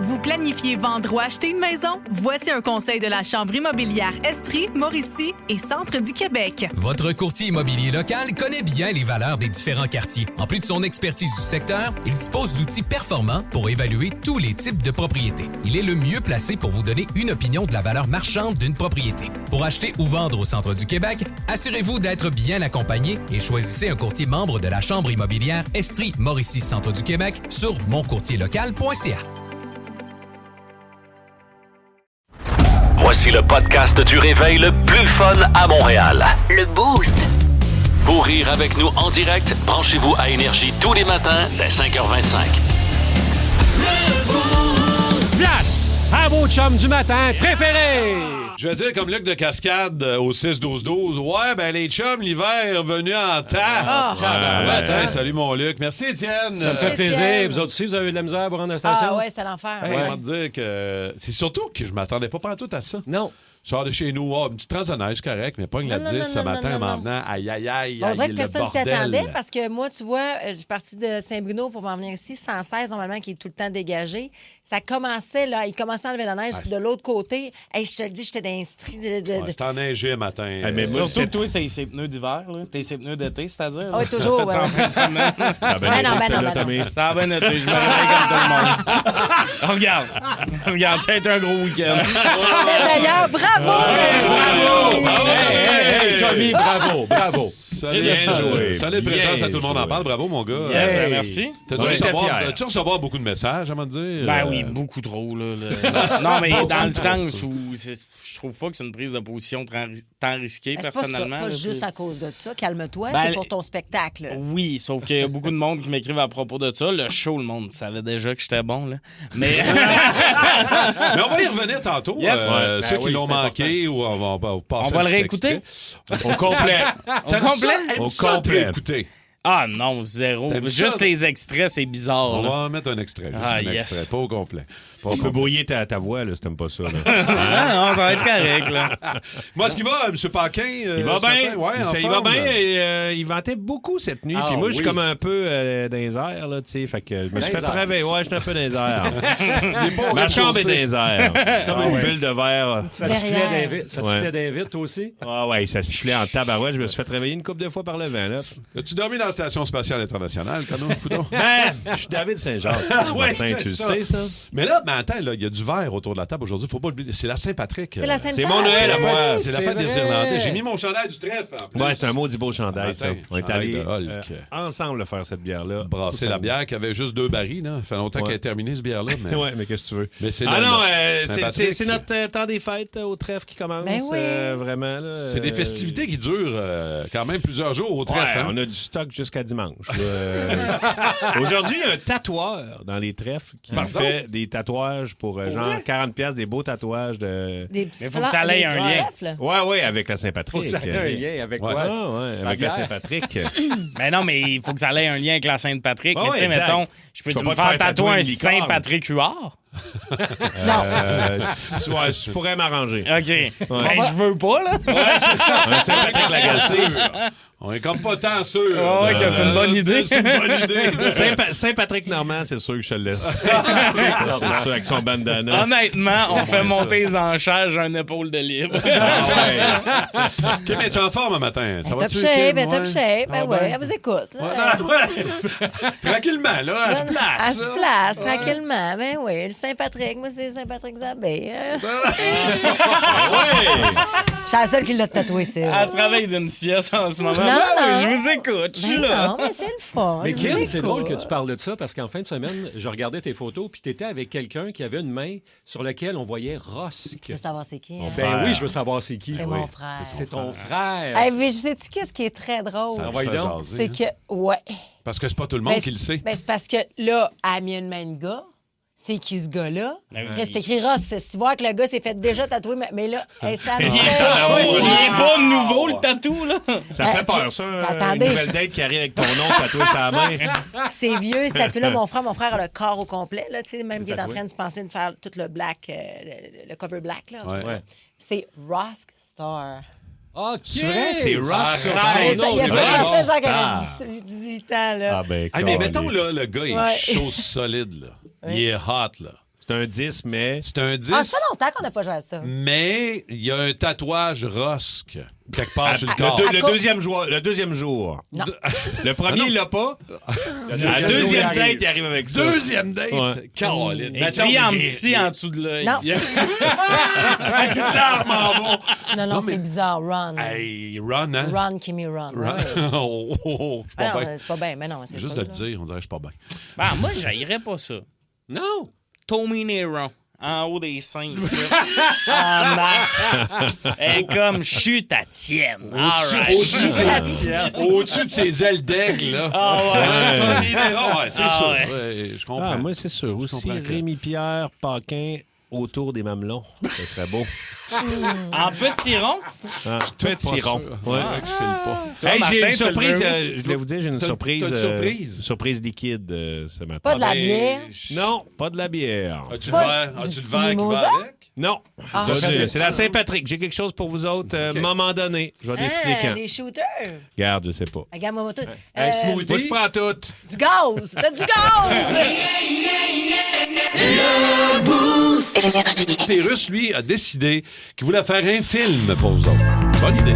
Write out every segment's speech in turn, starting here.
Vous planifiez vendre ou acheter une maison? Voici un conseil de la Chambre immobilière Estrie, Mauricie et Centre du Québec. Votre courtier immobilier local connaît bien les valeurs des différents quartiers. En plus de son expertise du secteur, il dispose d'outils performants pour évaluer tous les types de propriétés. Il est le mieux placé pour vous donner une opinion de la valeur marchande d'une propriété. Pour acheter ou vendre au Centre du Québec, assurez-vous d'être bien accompagné et choisissez un courtier membre de la Chambre immobilière Estrie, Mauricie, Centre du Québec sur moncourtierlocal.ca. Voici le podcast du réveil le plus fun à Montréal. Le Boost. Pour rire avec nous en direct, branchez-vous à Énergie tous les matins dès 5h25. Place à vos chums du matin préférés! Je vais dire comme Luc de Cascade au 6-12-12. Ouais, ben les chums, l'hiver est revenu en temps. Salut mon Luc. Merci Étienne. Ça me fait plaisir. Vous autres aussi, vous avez eu de la misère à vous rendre à la station? Ah ouais, c'était l'enfer. Hey, on va te dire que c'est surtout que je m'attendais pas pantoute à ça. Non. Je sors de chez nous, une petite tranche correct, mais pas une la 10 ce matin en m'en venant. Aïe, aïe, aïe, On dirait aïe, que le personne s'y bordel. attendait parce que moi, tu vois, je suis partie de Saint-Bruno pour m'en venir ici, 116 normalement, qui est tout le temps dégagé. Ça commençait, là, il commençait à enlever la neige de l'autre côté. Hey, je te le dis, j'étais d'instri de... C'était enneigé matin. Mais Surtout c'est que toi, c'est ses pneus d'hiver, là. T'es ses pneus d'été, c'est-à-dire. Ah oui, toujours, Fait ça en fin de semaine. Ben non. Ça a bien été, je me réveille comme tout le monde. Regarde, ça a été un gros week-end. D'ailleurs, bravo! Hey, Tommy, bravo. Solide présence à tout le monde en parle. Bravo, mon gars. Yes, ben, merci. T'as-tu recevoir beaucoup de messages, à me dire? Ben oui, beaucoup trop, là. Non, mais dans le sens où je trouve pas que c'est une prise de position tant risquée, personnellement. C'est pas juste à cause de ça. Calme-toi, Ben, c'est pour ton spectacle. Oui, sauf qu'il y a beaucoup de monde qui m'écrivent à propos de ça. Le show, le monde savait déjà que j'étais bon, là. Mais Mais on va y revenir tantôt. Yes. Ceux qui l'ont manqué, ou on va passer on va un le petit réécouter? extrait. Au complet. Au complet? Au complet. Écoutez. Ah non, zéro. T'aimes Juste ça? les extraits, c'est bizarre. On là. va en mettre un extrait. Juste Ah, un yes. extrait. Pas au complet. On peut brouiller ta voix, là, si t'aimes pas ça. Là. Ah, non, ça va être correct, là. Moi, est-ce qu'il va, M. Paquin? Il va ce bien. matin? Ouais, en il va forme. bien. Et, il ventait beaucoup cette nuit. Ah, Puis moi, je suis oui. comme un peu dans les airs, là, tu sais. Fait que je me suis fait réveiller. Ouais, je suis un peu dans les airs. Ma chambre est dans les airs. Comme une bulle de verre. Ça sifflait d'invite, toi aussi? Ah ouais, ça sifflait en tabarouette. Je me suis fait réveiller une couple de fois par le vent, là. As-tu dormi dans la Station spatiale internationale, Coudon? Je suis David Saint-Jacques. Ouais, Martin, c'est tu le ça. sais, ça? Mais là, attends, il y a du verre autour de la table aujourd'hui. Faut pas oublier. C'est la Saint-Patrick. C'est la Sainte-Patrick. C'est mon Noël à moi. C'est la fête des Irlandais. J'ai mis mon chandail du trèfle. En plus. Ouais, c'est un maudit beau chandail, ça. Matin, On est chandail allés de Hulk. ensemble faire cette bière-là. Brasser la bière qui avait juste 2 barils. Là. Ça fait longtemps qu'elle est terminée, ce bière-là. Mais... Ouais, mais qu'est-ce que tu veux? Mais c'est c'est notre temps des fêtes au trèfle qui commence. Ben oui. Vraiment. Là, c'est des festivités qui durent quand même plusieurs jours au trèfle. Ouais, hein? on a du stock jusqu'à dimanche. Aujourd'hui, il y a un tatoueur dans les trèfles qui fait des tatouages pour genre 40$, des beaux tatouages de... Des petits Mais faut que ça ait un lien. trèfles. Ouais, avec la Saint-Patrick. Ça a un lien avec Ouais. quoi? Ah, ouais, avec la Saint-Patrick. Mais non, mais il faut que ça ait un lien avec la Sainte-Patrick. Ah mais ouais, tu sais, exact. mettons, je peux-tu Tu vas me pas te faire faire tatouer un tatouer une licorne. Saint-Patrick Huard? Ouais, je pourrais m'arranger. OK. Ben, je veux pas, là. Ouais, c'est ça. Un Saint-Patrick Lagacé. On est comme pas tant sûr. Ouais, que c'est une bonne idée. C'est une bonne idée. Saint-Patrick Normand, c'est sûr que je te le laisse. C'est sûr, avec son bandana. Honnêtement, on fait monter les enchères, j'ai une épaule de libre. OK, mais tu es en forme un matin. Ça Top va-tu, shape, Kim? top shape. Ah, Ben ouais, elle vous écoute. là. Tranquillement, là, elle se place. Elle se place, tranquillement. Ben oui, le Saint-Patrick, moi, c'est Saint-Patrick Zabé. Je suis la seule qui l'a tatoué, c'est. Elle se réveille d'une sieste en ce moment. Non, non. Je vous écoute, je suis là. Non, mais c'est le fun. Mais je Kim, vous c'est écoute. drôle que tu parles de ça parce qu'en fin de semaine, je regardais tes photos puis tu étais avec quelqu'un qui avait une main sur laquelle on voyait Rosk. Je veux savoir c'est qui. hein? Ben oui, je veux savoir c'est qui. C'est Oui. mon frère. C'est ton frère. Hey, mais je sais qu'est-ce qui est très drôle? Ça va fait donc. jaser, C'est hein. que, ouais. Parce que c'est pas tout le monde Ben, qui le sait. Ben, c'est parce que là, elle a mis une main de gars. C'est qui ce gars-là? Ben oui. Là, c'est écrit Ross. C'est voir que le gars s'est fait déjà tatouer, mais là, ça me Il fait- est pas nouveau, le tatou, là. Ça fait peur, ça. Une Attendez. nouvelle date qui arrive avec ton nom tatoué sur la main. C'est vieux, ce tatou-là. Mon frère a le corps au complet, là, tu sais, même qui est en train de se penser de faire tout le black, le cover black, là. Ouais. Ouais. C'est Rosk Star. OK. C'est vrai, c'est Rock. Ouais, ça, il a c'est fait vrai. ça, genre qu'il avait 18 ans, là. Ah, ben, Ah, mais mettons, là, le gars, il Ouais. est chaud solide, là. Il est hot, là. C'est un 10, mais... C'est un 10. Ah, ça fait longtemps qu'on n'a pas joué à ça. Mais il y a un tatouage rosque quelque part sur le corps. Le deuxième jour. Non. Le premier, il l'a pas. La deuxième date, il arrive avec ça. Deuxième date? Ouais. Caroline. Écrit en petit en dessous de l'œil. Non. Avec une larme en bas. Non, c'est bizarre. Run. Hey, run, hein? Run, Kimmy, run. Run. Ouais. Oh, je suis pas Ah non, bien. c'est pas bien. Mais non, c'est Juste ça, de le dire, on dirait que je suis pas bien. Ben, moi, j'haïrais pas ça. Non! Tommy Néron, en haut des seins, ici, en marche. Et comme, je suis ta tienne. Au-dessus de ses ailes d'aigle, là. Ah ouais. Tommy Néron, ouais, c'est Ah sûr. ouais. Ouais, je comprends. Ah, moi, c'est sûr. Aussi, comprends que- Rémi-Pierre Paquin autour des mamelons. Ça serait beau. En petit rond. Ah, petit rond. Ouais, que je file pas. Toi, Hey, j'ai Martin, une tu le surprise. veux? Je voulais vous dire, j'ai une T'as- surprise. t'as une surprise? Surprise liquide ce matin. Pas de la Ben, bière. Non, pas de la bière. As-tu le Pas verre? du As-tu le petit verre qui mimosa? va avec? Non. Ah, Ça, j'aime c'est la Saint-Patrick. J'ai quelque chose pour vous autres. À un moment donné, je vais décider quand. Des shooters. Regarde, je sais pas. Regarde-moi tout. Un smoothie. Moi, je prends tout. Du gaz. T'as du gaz. Pérus, lui, a décidé qu'il voulait faire un film pour vous autres. Bonne idée.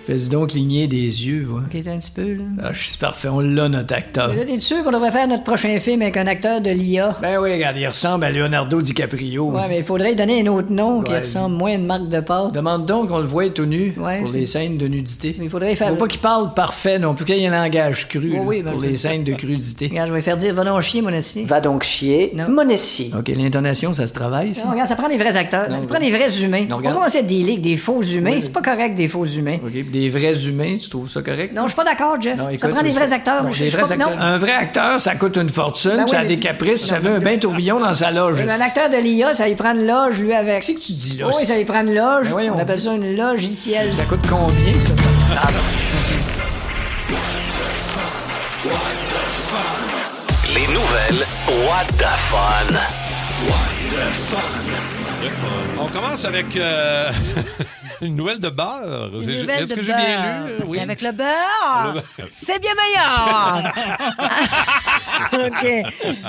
Fais-y donc cligner des yeux, va. OK, un petit peu, là. Ah, je suis parfait, on l'a, notre acteur. Là, t'es sûr qu'on devrait faire notre prochain film avec un acteur de l'IA? Ben oui, regarde, il ressemble à Leonardo DiCaprio. Ouais, mais il faudrait lui donner un autre nom qui Ouais. ressemble moins à une marque de pâte. Demande donc qu'on le voie tout nu Ouais. pour les scènes de nudité. Il faudrait faire... Faut pas qu'il parle parfait non plus, qu'il y ait un langage cru Ouais, là, oui, ben, pour je- les scènes de crudité. Regarde, je vais faire dire, va donc chier, mon assis. Va donc chier, Non. Monessi. OK, l'intonation, ça se travaille, ça? Non, regarde, ça prend des vrais acteurs. Non, Ça prend des vrais humains. Non, On regarde. commence à dealer avec des faux humains. Oui. C'est pas correct, des faux humains. OK, puis des vrais humains, tu trouves ça correct? Non, je suis pas d'accord, Jeff. Non, ça écoute, prend des vrais acteurs. Non, Moi, je des suis vrais pas... Non. acteurs. Un vrai acteur, ça coûte une fortune, Ben oui, ça a mais- des caprices, ça veut un bain tourbillon dans sa loge. Un acteur de l'IA, ça lui prend une loge, lui, avec. Qu'est-ce que tu dis là? Oui, ça lui prend une loge. Ben voyons. On appelle ça une logicielle. Ça coûte combien, ça? Les nouvelles What the Fun. On commence avec une nouvelle de beurre. Une nouvelle Est-ce de que j'ai beurre. bien lu? Parce Oui. qu'avec le beurre, c'est bien meilleur. OK.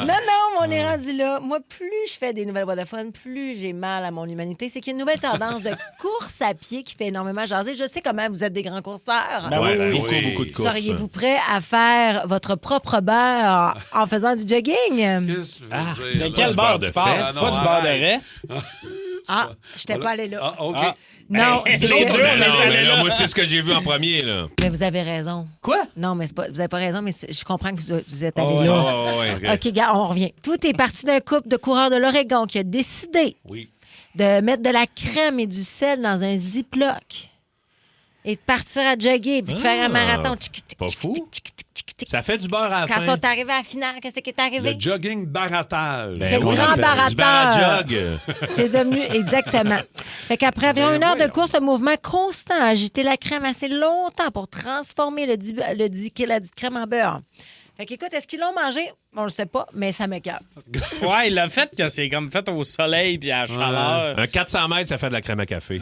Non, on est rendu là. Moi, plus je fais des nouvelles voix de fun, plus j'ai mal à mon humanité. C'est qu'il y a une nouvelle tendance de course à pied qui fait énormément jaser. Je sais comment vous êtes des grands courseurs. Ouais, beaucoup de courses. Seriez-vous prêt à faire votre propre beurre en faisant du jogging? Qu'est-ce que tu veux dire, De là? quel du beurre beurre de tu parles? fesses. Pas Ah, du non, beurre de arrête. raie? Ah, je t'ai pas allé là. Ah, OK. Ah. Non, Hey, c'est les que- deux, Mais on non, est allé mais là, là. moi, c'est ce que j'ai vu en premier, là. Mais vous avez raison. Quoi? Non, mais vous avez pas raison, mais je comprends que vous êtes allé Oh, là. ouais, OK. OK, gars, on revient. Tout est parti d'un couple de coureurs de l'Oregon qui a décidé Oui. de mettre de la crème et du sel dans un Ziploc et de partir à jogger puis de faire un marathon. pas fou. Ça fait du beurre à la Quand fin. ils sont arrivés à la finale, qu'est-ce qui est arrivé? Le jogging baratage. C'est le on grand appelle du barateur. barajog. C'est devenu exactement. Fait qu'après environ une heure de course, le mouvement constant a agité la crème assez longtemps pour transformer la dite crème en beurre. Fait qu'écoute, est-ce qu'ils l'ont mangé? On le sait pas, mais ça m'écoeure. Ouais, il l'a fait que c'est comme fait au soleil puis à la chaleur. Un 400 mètres, ça fait de la crème à café.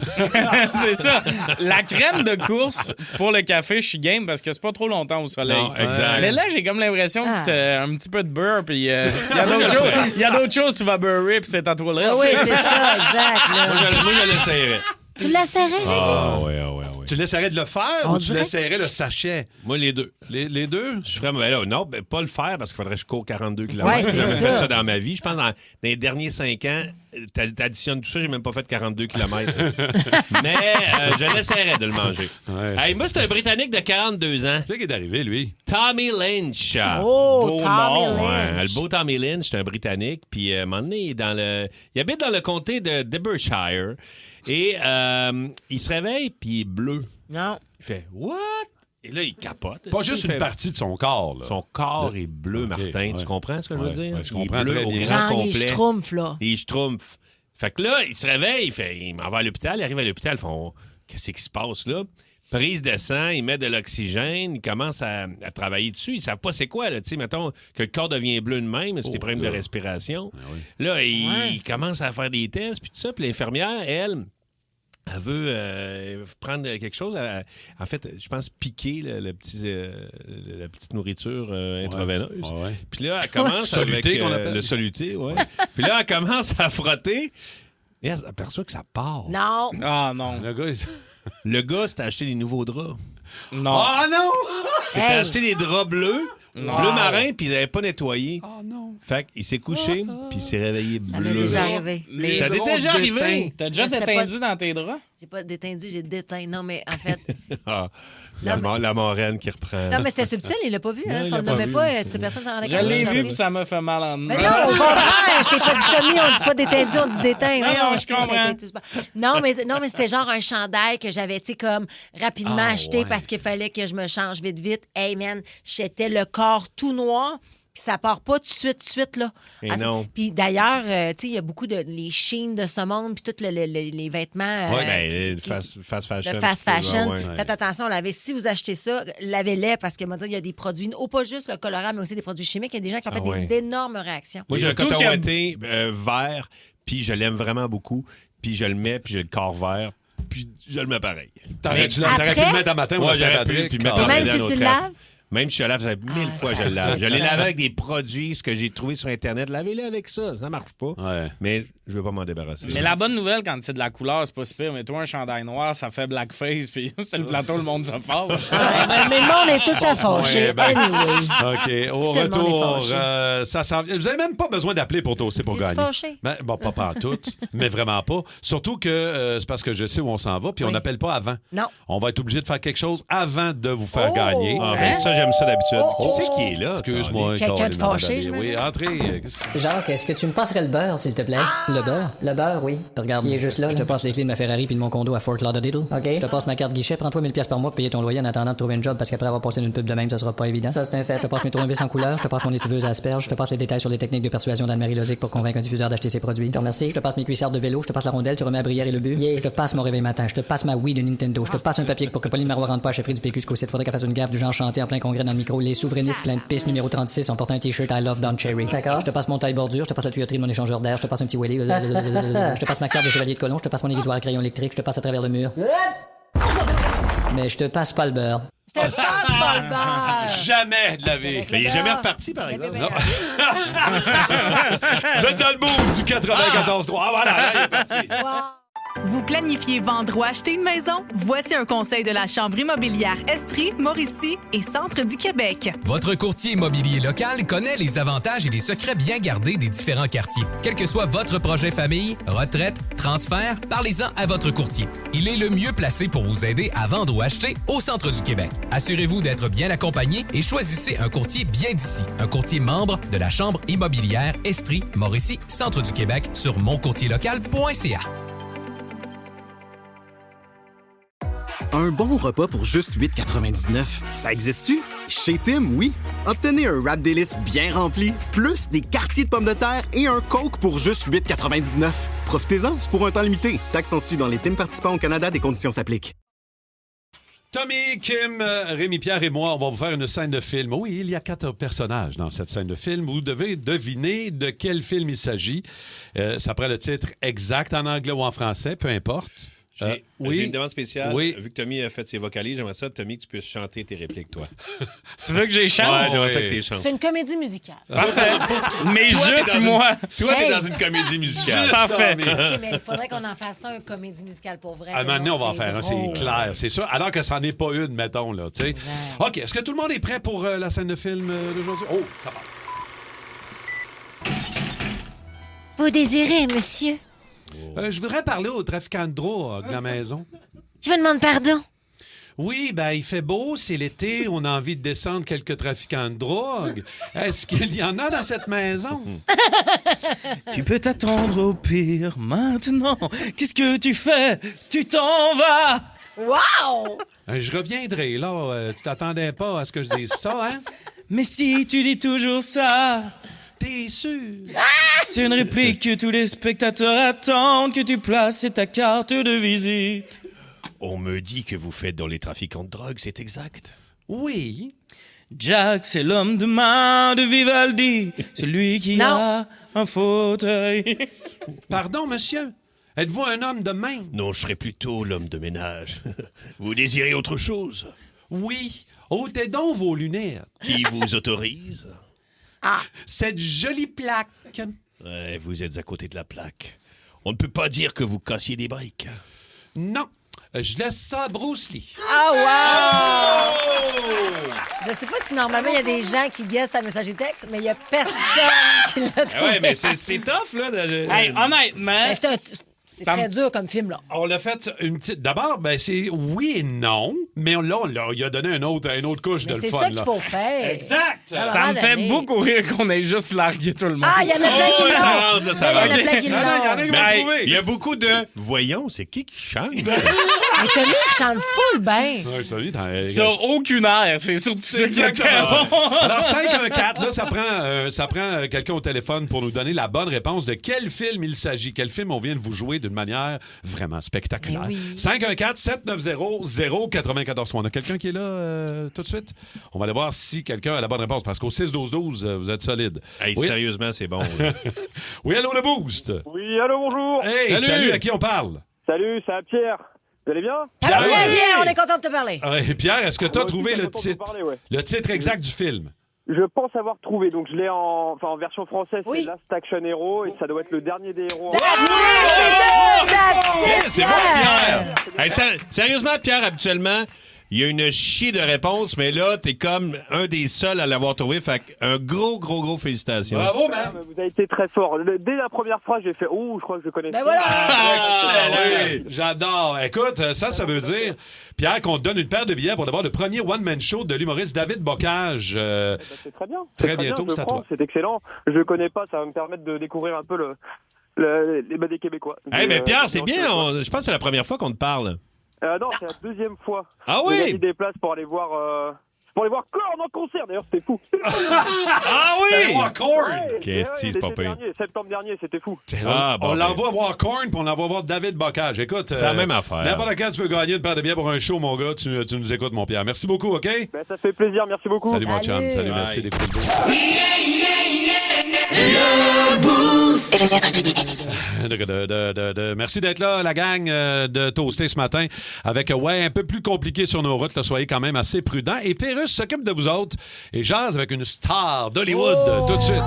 C'est ça. La crème de course pour le café, je suis game parce que c'est pas trop longtemps au soleil. Non, exact. Mais là, j'ai comme l'impression que t'as un petit peu de beurre puis il y a Moi, d'autres je le choses. ferais. Il y a d'autres choses, tu vas beurrer puis c'est ta toilette. Ah oui, c'est ça, exact. là. Moi, je l'essayerais. Tu l'essaierais, Rémi? Ah, oui. Tu laisserais de le faire On ou tu dirait- laisserais le sachet? Moi, les deux. Les deux? Je ferais, ben là, non, ben, pas le faire parce qu'il faudrait que je cours 42 km. Ouais, c'est j'ai jamais ça. fait ça dans ma vie. Je pense dans les derniers 5 ans, t'additionnes tout ça, j'ai même pas fait 42 km. Mais je l'essaierais de le manger. Ouais. Hey, moi, c'est un Britannique de 42 ans. Tu sais qui est arrivé, lui? Tommy Lynch. Oh, Beau Tommy nom, Ouais, Lynch. le beau Tommy Lynch, c'est un Britannique. Puis, à un moment donné, il habite dans le comté de Derbyshire. Et il se réveille, puis il est bleu. Non. Il fait « What? » Et là, il capote. Pas juste Il fait- une partie de son corps, là. Son corps est bleu, OK, Martin. ouais. Tu comprends ce que je veux Ouais, dire? ouais, je Il est comprends bleu très au bien. grand Genre, il complet. schtroumpf, là. Et il schtroumpf. Fait que là, il se réveille, il m'en va à l'hôpital, il arrive à l'hôpital, ils font qu'est-ce qui se passe là? Prise de sang, il met de l'oxygène, il commence à travailler dessus. Ils savent pas c'est quoi, là. Tu sais, mettons que le corps devient bleu de même, c'est des problèmes de respiration. Là, il commence à faire des tests, puis tout ça. Puis l'infirmière, elle Elle veut prendre quelque chose. En fait, je pense piquer la petite nourriture intraveineuse. Ouais. Puis là, elle commence avec Soluté, qu'on appelle. le soluté. Ouais. Puis là, elle commence à frotter. Et elle s'aperçoit que ça part. Non. Ah non. Le gars s'est acheté des nouveaux draps. Non. Ah non! Il s'est acheté des draps bleus. Bleu marin, puis il n'avait pas nettoyé. Oh non! Fait qu'il s'est couché, puis il s'est réveillé Ça m'est bleu. déjà arrivé. Ça t'est déjà arrivé? T'as déjà Mais c'était détendu dans tes draps? J'ai pas détendu, j'ai déteint. Non, mais en fait. Ah, Non, la moraine qui reprend. Non, mais c'était subtil, il l'a pas vu. Hein? Non, Si il on l'a le pas nommait vu. pas, ces personnes s'en rendaient Je compte. l'ai vu, puis ça m'a fait mal en Mais non, au contraire, chez Poditomie, on dit pas détendu, on dit déteint. Non, Voyons, je ça a comprends. été tout- Non, mais c'était genre un chandail que j'avais, tu sais, comme rapidement acheté parce qu'il fallait que je me change vite. Hey, man, j'étais le corps tout noir. Puis ça part pas tout de suite, là. Et Ah, non. Puis d'ailleurs, tu sais, il y a beaucoup de les Shein de ce monde, puis tous les vêtements Fast fashion. de fast fashion. Ouais. Faites attention, si vous achetez ça, lavez-les parce que, il y a des produits, pas juste le colorant, mais aussi des produits chimiques. Il y a des gens qui ont fait d'énormes réactions. Moi, j'ai un Surtout coton qu'il y a- ouaté vert, puis je l'aime vraiment beaucoup. Puis je le mets, puis j'ai le corps vert, puis je le mets pareil. T'aurais pu Après- le mettre un matin ou à j'aurais pu, Saint-Patrick. puis mettre Et en même dedans si tu notre le ref. laves? Même si je lave, ça fait 1000 fois je le lave. Je l'ai lavé avec des produits, ce que j'ai trouvé sur Internet. Lavez-le avec ça. Ça marche pas. Ouais. Mais je veux pas m'en débarrasser. Mais la bonne nouvelle, quand c'est de la couleur, c'est pas si pire. Mais toi, un chandail noir, ça fait blackface, puis sur le plateau, le monde se fâche. Mais le monde est tout à fâché. Ouais, ben- Anyway. OK. Au Tout le monde est retour, fâché. ça s'en vient. Vous n'avez même pas besoin d'appeler pour toaster pour Es-tu gagner. fâché? Ben, bon, pas en tout, mais vraiment pas. Surtout que c'est parce que je sais où on s'en va, puis on Oui. n'appelle pas avant. Non. On va être obligé de faire quelque chose avant de vous faire Oh! gagner. Ah, ben, ça, j'aime ça d'habitude. Oh, Qui c'est oh. qui est là? Excuse-moi. Quelqu'un de Caroline, fâché, madame. j'imagine? Oui, entrez. Jacques, est-ce que tu me passerais le beurre, s'il te plaît? Le beurre? Le beurre, oui. Regarde, il est juste là. Je te passe les clés de ma Ferrari puis de mon condo à Fort Lauderdale. OK. Je te passe ma carte guichet. Prends-toi 1000$ par mois pour payer ton loyer en attendant de trouver un job parce qu'après avoir passé une pub de même, ça sera pas évident. Ça, c'est un fait. Je te passe mes tournevis en couleur. Je te passe mon étuveuse à asperges. Je te passe les détails sur les techniques de persuasion d'Anne-Marie Lozic pour convaincre un diffuseur d'acheter ses produits. Je te remercie. Je te passe mes cuissardes de vélo. Je te passe la rondelle. Tu remets la brière et le but. Je te passe mon réveil matin. Je te passe ma Wii de Nintendo. Je te passe un papier pour que Pauline Marois rentre pas à chefferie du PQ jusqu'au site. Faudrait qu'elle fasse une gaffe du genre chanter en plein congrès dans le micro. Les souverainistes plein de pistes numéro 36 en portant un t-shirt I love Don Cherry. D'accord. Je te passe mon taille bordure. Je te passe la tuyauterie de mon échangeur d'air. Je te passe un petit welly. Je te passe ma carte de chevalier de colon. Je te passe mon aiguisoir à crayon électrique. Je te passe à travers le mur. Mais je te passe pas le beurre. Je te passe pas le beurre. Jamais de la vie. Mais il est jamais reparti, par exemple. Non. Vous êtes dans le boost du 94.3. Ah, voilà, là, il est parti. Vous planifiez vendre ou acheter une maison? Voici un conseil de la Chambre immobilière Estrie, Mauricie et Centre du Québec. Votre courtier immobilier local connaît les avantages et les secrets bien gardés des différents quartiers. Quel que soit votre projet famille, retraite, transfert, parlez-en à votre courtier. Il est le mieux placé pour vous aider à vendre ou acheter au Centre du Québec. Assurez-vous d'être bien accompagné et choisissez un courtier bien d'ici. Un courtier membre de la Chambre immobilière Estrie, Mauricie, Centre du Québec sur moncourtierlocal.ca. Un bon repas pour juste 8,99. Ça existe-tu? Chez Tim, oui. Obtenez un wrap délice bien rempli, plus des quartiers de pommes de terre et un Coke pour juste 8,99. Profitez-en, c'est pour un temps limité. Taxes sont suivies dans les Tim participants au Canada, des conditions s'appliquent. Tommy, Kim, Rémi-Pierre et moi, on va vous faire une scène de film. Oui, il y a 4 personnages dans cette scène de film. Vous devez deviner de quel film il s'agit. Ça prend le titre exact en anglais ou en français, peu importe. J'ai une demande spéciale. Oui. Vu que Tommy a fait ses vocalises, j'aimerais ça, Tommy, que tu puisses chanter tes répliques, toi. Tu veux que j'ai chante? Ouais, j'aimerais ça que tu chantes. C'est une comédie musicale. Parfait. Mais Toi, t'es juste dans moi. Toi, t'es Hey. dans une comédie musicale. Parfait. OK, mais il faudrait qu'on en fasse ça, une comédie musicale pour vrai. À un moment donné, on va en faire, hein, c'est drôle. clair, c'est ça. Alors que ça n'en est pas une, mettons, là, tu sais. OK, est-ce que tout le monde est prêt pour la scène de film d'aujourd'hui? Oh, ça va. Vous désirez, monsieur? Je voudrais parler au trafiquant de drogue de la maison. Je vous demande pardon. Oui, ben il fait beau, c'est l'été, on a envie de descendre quelques trafiquants de drogue. Est-ce qu'il y en a dans cette maison? Tu peux t'attendre au pire maintenant. Qu'est-ce que tu fais? Tu t'en vas! Wow! Je reviendrai, là. Tu t'attendais pas à ce que je dise ça, hein? Mais si tu dis toujours ça, T'es sûr? c'est une réplique que tous les spectateurs attendent que tu places ta carte de visite. On me dit que vous faites dans les trafiquants de drogue, c'est exact? Oui. Jack, c'est l'homme de main de Vivaldi, celui qui Non. a un fauteuil. Pardon, monsieur. Êtes-vous un homme de main? Non, je serais plutôt l'homme de ménage. Vous désirez autre chose? Oui. Ôtez donc vos lunettes. Qui vous autorise? Cette jolie plaque. Ouais, vous êtes à côté de la plaque. On ne peut pas dire que vous cassiez des briques. Non. Je laisse ça à Bruce Lee. Ah, wow! Je sais pas si normalement il y a des gens qui guessent à messager texte, mais il y a personne qui l'a trouvé. Ouais, mais c'est tough, là. Hey, honnêtement... Mais c'est très dur comme film, là. On l'a fait une petite... D'abord, c'est oui et non, mais là, il a donné une autre couche de le fun. C'est ça qu'il faut faire. Exact! Ça me fait beaucoup rire qu'on ait juste largué tout le monde. Ah, il y en a plein qui l'ont. ça rentre, là, ça Il y en a rentre. plein qui l'ont. Il y en a qui vont le trouver. Il y a beaucoup de... Voyons, c'est qui chante? Mais Tommy, il chante full bien. Ouais, salut, Sur aucune air, c'est surtout ça qui est Exactement. bon. Alors, 514, là, ça prend quelqu'un au téléphone pour nous donner la bonne réponse de quel film il s'agit. Quel film on vient de vous jouer d'une manière vraiment spectaculaire. Oui. 514-790-0943. On a quelqu'un qui est là tout de suite? On va aller voir si quelqu'un a la bonne réponse, parce qu'au 6-12-12, vous êtes solide. Hey, oui? Sérieusement, c'est bon. Oui, allô, le Boost? Oui, allô, bonjour. Hey, salut, à qui on parle? Salut, c'est Pierre. Vous allez bien? Alors, viens, on est content de te parler. Ouais, Pierre, est-ce que tu as Moi aussi, trouvé je suis le content de titre? parler, ouais. Le titre exact du film? Je pense avoir trouvé, donc je l'ai en version française, Oui. c'est Last Action Hero, et ça doit être le dernier des héros. C'est bon, Pierre! Hey, sérieusement, Pierre, habituellement, il y a une chier de réponses, mais là, t'es comme un des seuls à l'avoir trouvé. Fait un gros félicitations. Bravo, man! Vous avez été très fort. Dès la première phrase, j'ai fait « Oh, je crois que je connais Ben ça. voilà! Oui, j'adore. Écoute, ça veut dire, Pierre, qu'on te donne une paire de billets pour avoir le premier one-man show de l'humoriste David Bocage. C'est très bien. Très C'est bientôt, bien, c'est à prends, toi. C'est excellent. Je connais pas, ça va me permettre de découvrir un peu des Québécois. Mais Pierre, c'est bien. Je pense que c'est la première fois qu'on te parle. Non, c'est la deuxième fois. Ah J'ai oui? gagné des places pour aller voir Korn en concert. D'ailleurs, c'était fou. Ah oui! Korn! Qu'est-ce que c'est pas pire. Septembre dernier, c'était fou. On l'envoie voir Korn, puis on l'envoie voir David Bocage. Écoute, C'est la même affaire. N'importe quand tu veux gagner une paire de billets pour un show, mon gars, tu nous écoutes, mon Pierre. Merci beaucoup, OK? Ben, ça fait plaisir, merci beaucoup. Salut, mon chum. Salut, Bye. merci d'écouter le Merci d'être là, la gang de Toasté ce matin, avec un peu plus compliqué sur nos routes. Là, soyez quand même assez prudents. Et Pérus s'occupe de vous autres et jase avec une star d'Hollywood tout de suite.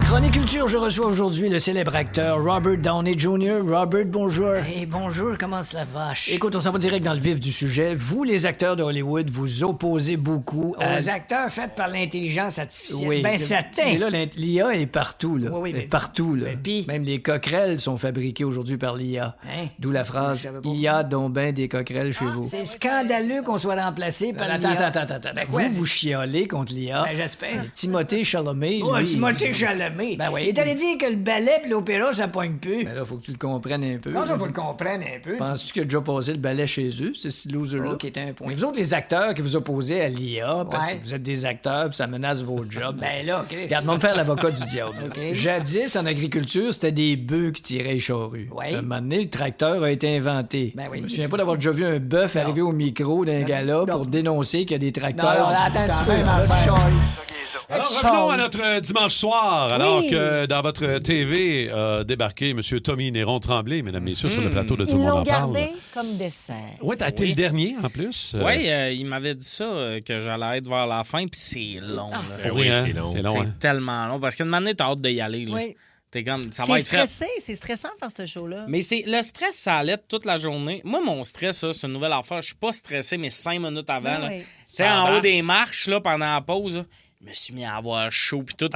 Chronique Culture, je reçois aujourd'hui le célèbre acteur Robert Downey Jr. Robert, bonjour. Hey, bonjour, comment ça va? Écoute, on s'en va direct dans le vif du sujet. Vous, les acteurs de Hollywood, vous opposez beaucoup Aux acteurs faits par l'intelligence artificielle. Oui. Ben, certain. Mais là, l'IA est partout, là. Oui, Elle est mais- partout, là. mais pis? Même les coquerelles sont fabriquées aujourd'hui par l'IA. Hein? D'où la phrase Je savais pas. « IA dont ben des coquerelles chez vous ». C'est scandaleux qu'on soit remplacé par Attends, l'IA. attends. Ben quoi? Vous chiolez contre l'IA. Ben, j'espère. Mais Timothée Chalamet, Oh, lui... Timothée Chalamet. Ben oui. Il est allé dire que le ballet et l'opéra, ça pogne plus. Ben là, faut que tu le comprennes un peu. Comment ça, faut le comprendre un peu? Penses-tu qu'il a déjà passé le ballet chez eux, ce loser-là? Ok, t'as un point. Mais vous autres, les acteurs qui vous opposez à l'IA, parce Ouais. que vous êtes des acteurs puis ça menace vos jobs. Ben là, Chris. Regarde-moi me faire l'avocat du diable. Ok. Jadis, en agriculture, c'était des bœufs qui tiraient les charrues. Ouais. Un moment donné, le tracteur a été inventé. Ben oui. Je me souviens pas d'avoir déjà vu un bœuf arriver au micro d'un gala pour dénoncer qu'il y a des tracteurs. Non, attends un Ça petit peu, même là, affaire. tu charles. Alors, revenons à notre dimanche soir, alors Oui. que dans votre TV a débarqué M. Tommy Néron-Tremblay, mesdames, messieurs, sur le plateau de Tout le Ils monde l'ont en parle. gardé comme dessert. Oui, t'as été le dernier, en plus. Oui, il m'avait dit ça, que j'allais être vers la fin, puis c'est long. là. Ben oui, hein, c'est long. C'est hein. tellement long. Parce qu'une année, t'as hâte d'y aller. Là. Oui. T'es comme, ça T'es va être fait. stressé, c'est stressant de faire ce show-là. Mais le stress, ça allait toute la journée. Moi, mon stress, ça, c'est une nouvelle affaire. Je suis pas stressé, mais 5 minutes avant. Ben là. oui. Tu sais, en haut des marches, là, pendant la pause, là, je me suis mis à avoir chaud. Puis tout.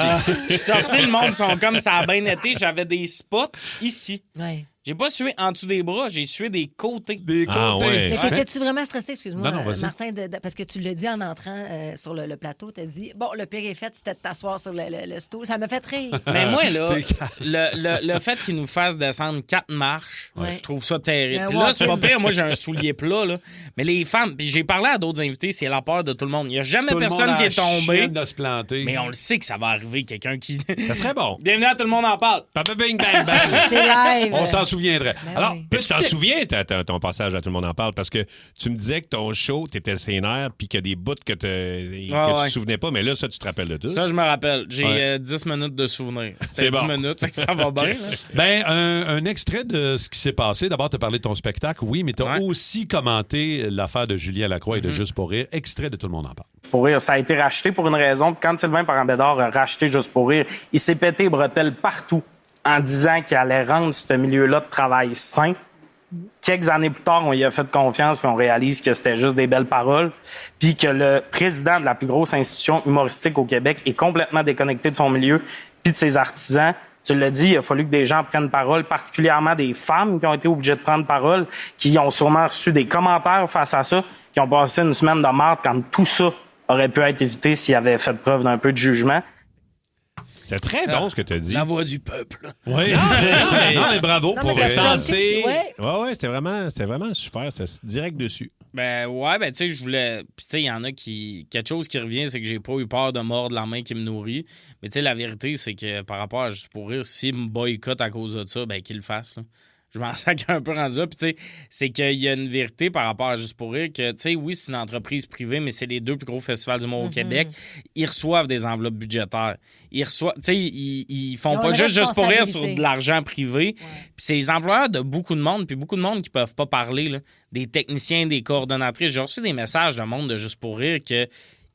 Je suis sorti, le monde sont comme ça a bien été. J'avais des spots ici. Ouais. J'ai pas sué en dessous des bras, j'ai sué des côtés. Des côtés. Ah ouais. Mais t'étais-tu vraiment stressé, excuse-moi, Non, vas-y. Martin, parce que tu l'as dit en entrant sur le plateau, t'as dit, bon, le pire est fait, c'était de t'asseoir sur le stool. Ça m'a fait rire. Mais moi, là, le fait qu'ils nous fassent descendre 4 marches, Ouais. je trouve ça terrible. Un Puis là, c'est pas walk-in. pire, moi, j'ai un soulier plat, là. Mais les femmes, puis j'ai parlé à d'autres invités, c'est la peur de tout le monde. Il n'y a jamais Tout le personne monde qui a est tombé. chienne de se planter. Mais on le sait que ça va arriver, quelqu'un qui. Ça serait bon. Bienvenue à Tout le monde en parle. Papa bing bang bang. C'est live. On s'en souviendrais. Alors, mais tu t'en souviens, ton passage à Tout le monde en parle, parce que tu me disais que ton show, t'étais sénère, puis qu'il y a des bouts que tu te souvenais pas, mais là, ça, tu te rappelles de tout. Ça, je me rappelle. J'ai 10 minutes de souvenirs. C'était 10 minutes, fait que ça va bien. Là. Ben, un extrait de ce qui s'est passé. D'abord, tu as parlé de ton spectacle, oui, mais tu as aussi commenté l'affaire de Julien Lacroix et de Juste pour rire. Extrait de Tout le monde en parle. Pour rire, ça a été racheté pour une raison. Puis quand Sylvain Parent-Bédard a racheté Juste pour rire, il s'est pété les bretelles partout en disant qu'il allait rendre ce milieu-là de travail sain. Quelques années plus tard, on y a fait confiance puis on réalise que c'était juste des belles paroles puis que le président de la plus grosse institution humoristique au Québec est complètement déconnecté de son milieu puis de ses artisans. Tu l'as dit, il a fallu que des gens prennent parole, particulièrement des femmes qui ont été obligées de prendre parole, qui ont sûrement reçu des commentaires face à ça, qui ont passé une semaine de marde quand tout ça aurait pu être évité s'il avait fait preuve d'un peu de jugement. C'est très bon ce que tu as dit. La voix du peuple. Oui. Non, mais bravo Non, pour mais recenser. ouais. C'était vraiment super. C'était direct dessus. Ben ouais, ben tu sais, je voulais. Puis tu sais, il y en a qui. Quelque chose qui revient, c'est que j'ai pas eu peur de mordre la main qui me nourrit. Mais tu sais, la vérité, c'est que par rapport à Juste pour rire, s'il me boycotte à cause de ça, ben qu'il le fasse. Là. Je m'en sac un peu rendu là. Puis, tu sais, c'est qu'il y a une vérité par rapport à Juste pour rire que, tu sais, oui, c'est une entreprise privée, mais c'est les 2 plus gros festivals du monde au Québec. Ils reçoivent des enveloppes budgétaires. Ils reçoivent, tu sais, ils font pas juste pour rire sur de l'argent privé. Puis, c'est les employeurs de beaucoup de monde, puis beaucoup de monde qui peuvent pas parler, là. Des techniciens, des coordonnatrices. J'ai reçu des messages de monde de Juste pour rire que.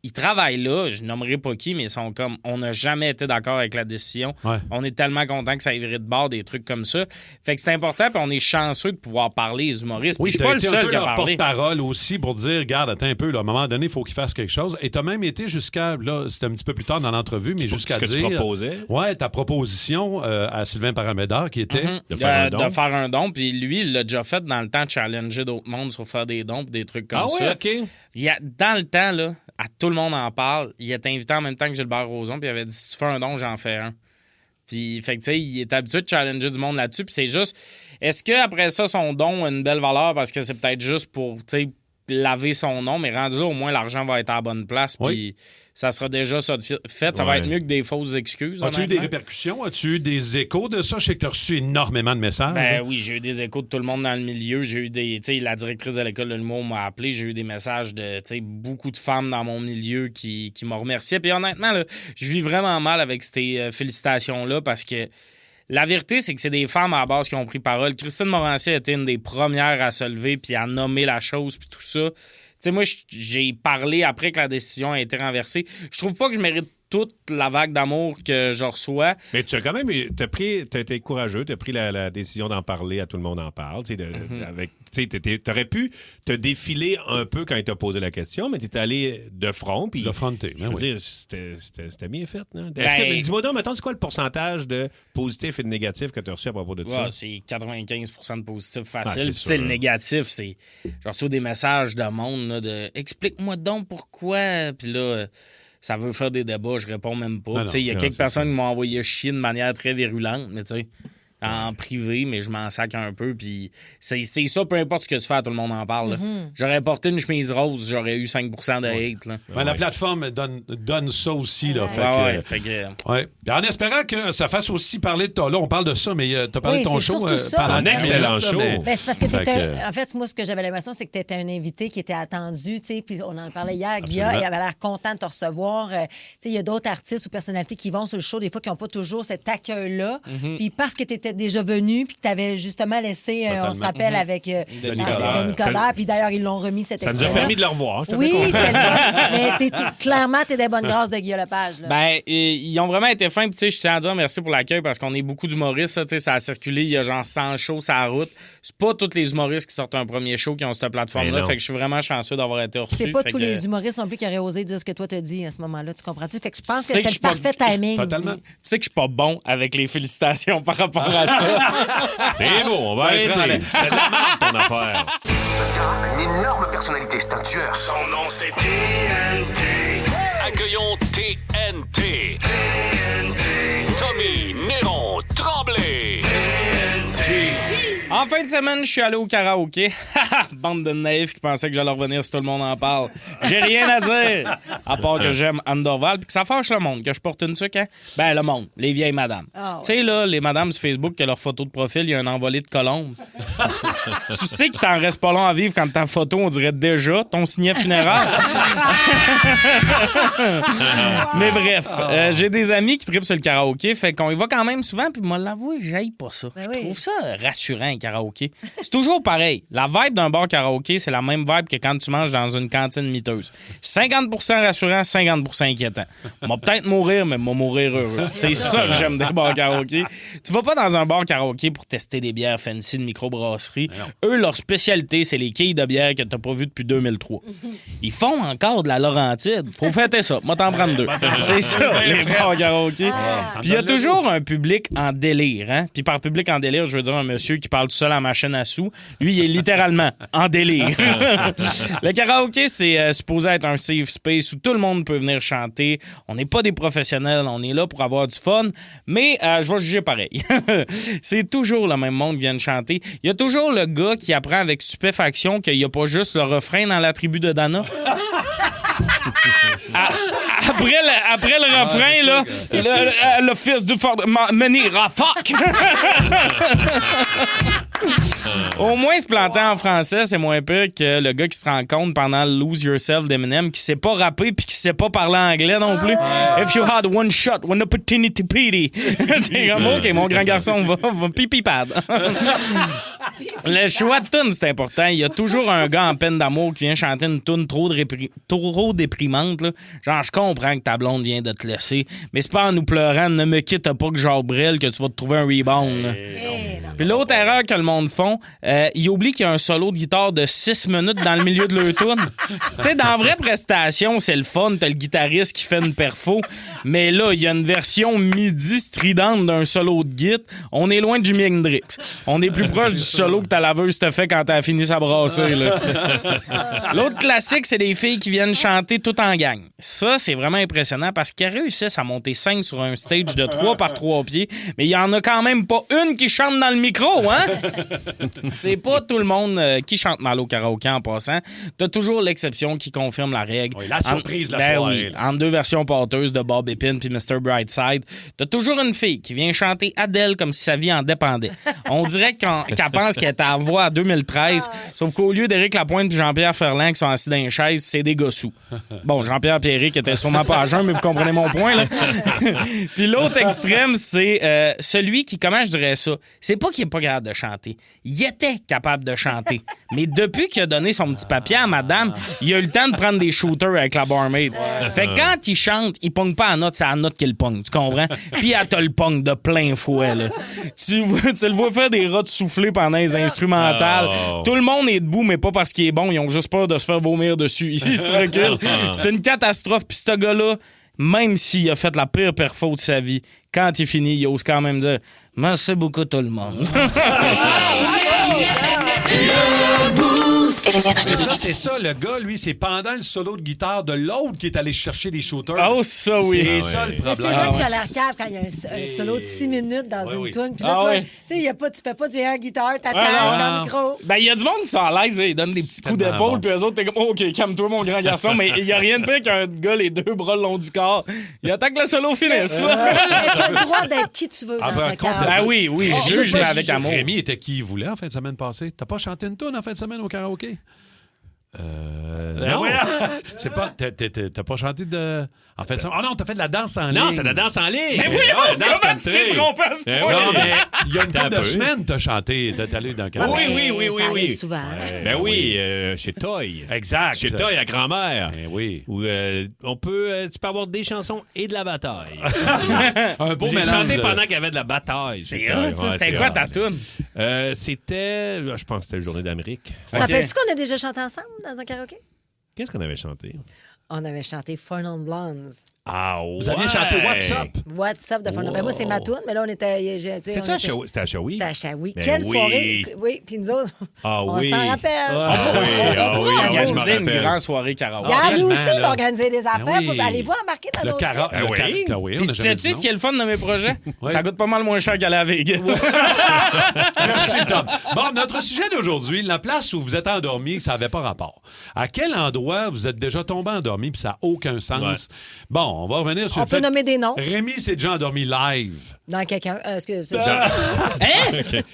Ils travaillent là, je nommerai pas qui, mais ils sont comme on n'a jamais été d'accord avec la décision. Ouais. On est tellement content que ça ait viré de bord, des trucs comme ça. Fait que c'est important, puis on est chanceux de pouvoir parler les humoristes. Oui, je suis pas le seul qui a leur parlé. porte-parole aussi pour dire, regarde, attends un peu, là, à un moment donné, il faut qu'il fasse quelque chose. Et tu as même été jusqu'à, là, c'était un petit peu plus tard dans l'entrevue, mais jusqu'à dire... Ce que tu proposais. Ouais, ta proposition à Sylvain Parent-Bédard, qui était... De faire un don. Puis lui, il l'a déjà fait dans le temps de challenger d'autres mondes sur faire des dons, des trucs comme ça. Ah oui, OK. Dans le temps, là, à Tout le monde en parle, il était invité en même temps que Gilbert Rozon, puis il avait dit si tu fais un don, j'en fais un. Puis, fait que, tu sais, il est habitué de challenger du monde là-dessus, puis c'est juste, est-ce qu'après ça, son don a une belle valeur parce que c'est peut-être juste pour, tu sais, laver son nom, mais rendu là, au moins, l'argent va être à la bonne place, puis ça sera déjà ça de fait. Ça va être mieux que des fausses excuses. As-tu eu des répercussions? As-tu eu des échos de ça? Je sais que tu as reçu énormément de messages. Ben oui, j'ai eu des échos de tout le monde dans le milieu. J'ai eu des... Tu sais, la directrice de l'école de l'humour m'a appelé. J'ai eu des messages de, tu sais, beaucoup de femmes dans mon milieu qui m'ont remercié. Puis honnêtement, là, je vis vraiment mal avec ces félicitations-là parce que la vérité, c'est que c'est des femmes à la base qui ont pris parole. Christine Morancier a été une des premières à se lever puis à nommer la chose puis tout ça. Tu sais, moi, j'ai parlé après que la décision a été renversée. Je trouve pas que je mérite toute la vague d'amour que je reçois. Mais tu as quand même t'as été courageux, tu as pris la décision d'en parler à Tout le monde en parle. Tu aurais pu te défiler un peu quand il t'a posé la question, mais tu es allé de front. Puis, je veux dire, c'était bien fait. Non? Dis-moi donc, mettons, c'est quoi le pourcentage de positifs et de négatifs que tu as reçu à propos de ça? C'est 95 de positifs faciles. Le négatif, c'est... Je reçois des messages de monde là, de « Explique-moi donc pourquoi. » Puis là... Ça veut faire des débats, je réponds même pas. Il y a quelques personnes qui m'ont envoyé chier de manière très virulente, mais tu sais, en privé, mais je m'en sac un peu. Puis c'est ça, peu importe ce que tu fais, tout le monde en parle. Là. J'aurais porté une chemise rose, j'aurais eu 5 de hate. Là. La plateforme donne ça aussi. Là, En espérant que ça fasse aussi parler de toi. Là, on parle de ça, mais tu as parlé de ton show pendant un excellent show. Ben, c'est parce que t'étais... En fait, moi, ce que j'avais l'impression, c'est que tu étais un invité qui était attendu. Puis on en parlait hier. Guilla, il avait l'air content de te recevoir. Il y a d'autres artistes ou personnalités qui vont sur le show, des fois, qui n'ont pas toujours cet accueil-là. Puis parce que tu étais déjà venu, puis que tu avais justement laissé, on se rappelle, avec Denis Coderre, puis d'ailleurs, ils l'ont remis cet extrait. Ça nous a permis de le revoir. Oui, c'était le fun. Mais clairement, t'es des bonnes grâces de Guillaume Lepage. Là. Ben, ils ont vraiment été fins, puis je tiens à dire merci pour l'accueil, parce qu'on est beaucoup d'humoristes, ça a circulé, il y a genre 100 shows sur la route. C'est pas tous les humoristes qui sortent un premier show qui ont cette plateforme-là, fait que je suis vraiment chanceux d'avoir été reçu. C'est pas tous les humoristes non plus qui auraient osé dire ce que toi t'as dit à ce moment-là, tu comprends-tu? Fait que je pense que c'était le parfait timing. Totalement. Tu sais que je suis pas bon avec les félicitations par rapport à ça. C'est beau, on va arrêter. C'est de la merde, ton affaire. Ce gars a une énorme personnalité, c'est un tueur. Son nom, c'est TNT. Accueillons TNT. Tommy Néron Tremblay. En fin de semaine, je suis allé au karaoké. Bande de naïfs qui pensaient que j'allais revenir si tout le monde en parle. J'ai rien à dire, à part que j'aime Anne Dorval puis que ça fâche le monde, que je porte une tuque, hein? Ben, le monde, les vieilles madames. Oh. Tu sais, là, les madames sur Facebook, que leur photo de profil, il y a un envolé de colombes. Tu sais qu'il t'en reste pas long à vivre quand ta photo, on dirait déjà ton signet funéraire. Mais bref, j'ai des amis qui trippent sur le karaoké, fait qu'on y va quand même souvent, puis moi, l'avouer, j'haïs pas ça. Ben Je trouve ça rassurant, un karaoké. C'est toujours pareil. La vibe d'un bar karaoké, c'est la même vibe que quand tu manges dans une cantine miteuse. 50% rassurant, 50% inquiétant. On va peut-être mourir, mais on va mourir heureux. C'est ça que j'aime des bars karaoké. Tu vas pas dans un bar karaoké pour tester des bières fancy de microbrasserie. Eux, leur spécialité, c'est les quilles de bière que t'as pas vues depuis 2003. Ils font encore de la Laurentide. Faut fêter ça. Moi, t'en prendre 2. C'est ça, les bars karaoké. Puis il y a toujours un public en délire, hein? Puis par public en délire, je veux dire un monsieur qui parle tout seul à la machine à sous. Lui, il est littéralement en délire. Le karaoké, c'est supposé être un safe space où tout le monde peut venir chanter. On n'est pas des professionnels, on est là pour avoir du fun, mais je vais juger pareil. C'est toujours le même monde qui vient de chanter. Il y a toujours le gars qui apprend avec stupéfaction qu'il n'y a pas juste le refrain dans la tribu de Dana. Après le refrain, là, le fils du fort menira fuck. Au moins, se planter en français, c'est moins pire que le gars qui se rencontre pendant Lose Yourself d'Eminem, qui sait pas rapper puis qui sait pas parler anglais non plus. If you had one shot, one opportunity pity. T'es comme, OK, mon grand garçon, va pipi pad. Le choix de tune, c'est important. Il y a toujours un gars en peine d'amour qui vient chanter une tune trop déprimante. Là. Genre, je comprends que ta blonde vient de te laisser, mais c'est pas en nous pleurant, ne me quitte pas que genre brille que tu vas te trouver un rebound. Puis l'autre erreur que le monde font, ils oublient qu'il y a un solo de guitare de 6 minutes dans le milieu de leur tune. Tu sais, dans la vraie prestation, c'est le fun, t'as le guitariste qui fait une perfo, mais là, il y a une version midi stridente d'un solo de guitare. On est loin de Jimi Hendrix. On est plus proche du solo que ta laveuse te fait quand t'as fini sa brassée. Là. L'autre classique, c'est des filles qui viennent chanter tout en gang. Ça, c'est vraiment impressionnant parce qu'elles réussissent à monter 5 sur un stage de 3 par 3 pieds, mais il y en a quand même pas une qui chante dans le micro, hein? C'est pas tout le monde qui chante mal au karaoké en passant. T'as toujours l'exception qui confirme la règle. Oui, la surprise de la soirée. Oui, entre deux versions porteuses de Bob Epine puis Mr. Brightside, t'as toujours une fille qui vient chanter Adele comme si sa vie en dépendait. On dirait qu'elle pense qu'elle est à voix à 2013, sauf qu'au lieu d'Éric Lapointe et Jean-Pierre Ferland qui sont assis dans une chaise, c'est des gossous. Bon, Jean-Pierre et Éric étaient sûrement pas à jeun, mais vous comprenez mon point, là. Puis l'autre extrême, c'est celui qui, comment je dirais ça, c'est pas qu'il est pas capable de chanter. Il était capable de chanter. Mais depuis qu'il a donné son petit papier à madame, il a eu le temps de prendre des shooters avec la barmaid. Fait que quand il chante, il pogne pas à note, c'est à note qu'il pogne, tu comprends? Puis elle te le pogne de plein fouet, là. Tu le vois faire des rottes soufflées pendant les instrumentales. Tout le monde est debout, mais pas parce qu'il est bon. Ils ont juste peur de se faire vomir dessus. Ils se reculent. C'est une catastrophe. Puis ce gars-là, même s'il a fait la pire perfo de sa vie, quand il finit, il ose quand même dire « Merci beaucoup tout le monde. » Ça, c'est ça, le gars, lui, c'est pendant le solo de guitare de l'autre qui est allé chercher des shooters. Oh, ça, oui. C'est ça, le problème. C'est vrai que t'as l'air cave quand il y a un solo de 6 minutes dans une toune. Puis là, toi, tu fais pas du air guitare, t'attends dans le micro. Ben, il y a du monde qui sont à l'aise, ils donnent des petits coups d'épaule, puis eux autres, t'es comme, OK, calme-toi, mon grand garçon, mais il y a rien de pire qu'un gars, les 2 bras le long du corps. Il attend que le solo finisse. T'as le droit d'être qui tu veux dans un karaoké. Ah oui, je juge, mais avec amour. Rémi était qui il voulait en fin de semaine passée. T'as pas chanté une toune en fin de semaine au karaoké? Non. C'est pas. T'as pas chanté de. En fait, oh non, t'as fait de la danse en ligne. Non, c'est de la danse en ligne. Mais oui, comment tu t'es trompé à ce point? Non, mais il y a une couple de semaines, t'as chanté. T'es allé dans le karaoké. Oui. Souvent. Ben oui, chez Toy. Exact. Chez Toy à grand-mère. Oui. Où tu peux avoir des chansons et de la bataille. Un beau J'ai mélange. chanté pendant qu'il y avait de la bataille. C'était quoi ta toune? C'était, je pense que c'était Journée d'Amérique. Tu te rappelles-tu qu'on a déjà chanté ensemble dans un karaoké? Qu'est-ce qu'on avait chanté? On avait chanté Fun on Blondes. Ah ouais! Vous aviez chanté What's Up? What's Up de Fun. Ben, moi, c'est ma toune, mais là, on était. C'était à Shawi? C'était à Shawi. Ben Quelle oui. soirée! Oui, puis nous autres, on oui. s'en rappelle. Organiser une grande soirée karaoke. Regarde, nous aussi, là. on va organiser des affaires. oui. Allez-vous embarquer dans Le notre karaoke. trip? Oui, Puis tu sais-tu ce qui est le fun de mes projets? Ça coûte pas mal moins cher qu'aller à Vegas. Merci, Tom. Bon, notre sujet d'aujourd'hui, la place où vous êtes endormi, ça n'avait pas rapport. À quel endroit vous êtes déjà tombé endormi puis ça n'a aucun sens? Ouais. Bon, on va revenir sur On le peut fait... nommer des noms. Rémi s'est déjà endormi live. Dans quelqu'un. Excuse. Hein?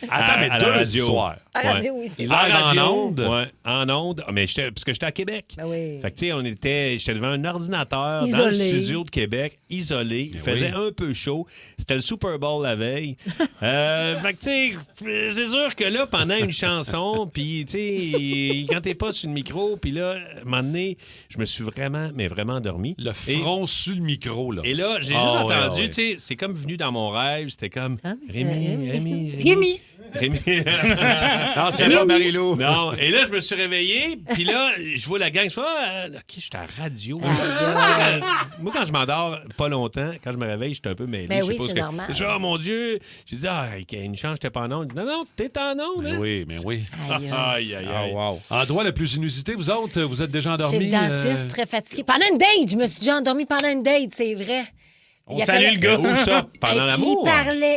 Attends, mais À la deux radio. soirs. À la radio, oui, c'est Live vrai. en radio, ondes. ouais, en ondes. Mais parce que j'étais à Québec. Ben oui. Fait que, tu sais, j'étais devant un ordinateur dans le Isolé. studio de Québec, isolé. Il faisait un peu chaud. C'était le Super Bowl la veille. Fait que, tu sais, c'est sûr que là, pendant une chanson, puis, tu sais, quand t'es pas sur le micro, puis là, à un moment donné, je me suis vraiment endormi. Le front sur le micro, là. Et là, j'ai juste entendu, tu sais, c'est comme venu dans mon rêve. C'était comme Rémi. Non, c'était pas Marie-Lou. Non. Et là, je me suis réveillé, puis là, je vois la gang, je fais OK, je suis à la radio. Moi, quand je m'endors pas longtemps, quand je me réveille, je suis un peu mêlé. Ben je oui, sais pas c'est ce que... normal. Je dis, mon Dieu. J'ai dit, une chance, j'étais pas en onde. Non, t'es en onde. Mais hein? oui, mais oui. Aïe. Wow. Endroit le plus inusité, vous autres, vous êtes déjà endormis? Chez le dentiste, très fatigué. Pendant une date, je me suis déjà endormie pendant une date, c'est vrai. On salue le gars. Où ça? Pendant Et puis, l'amour?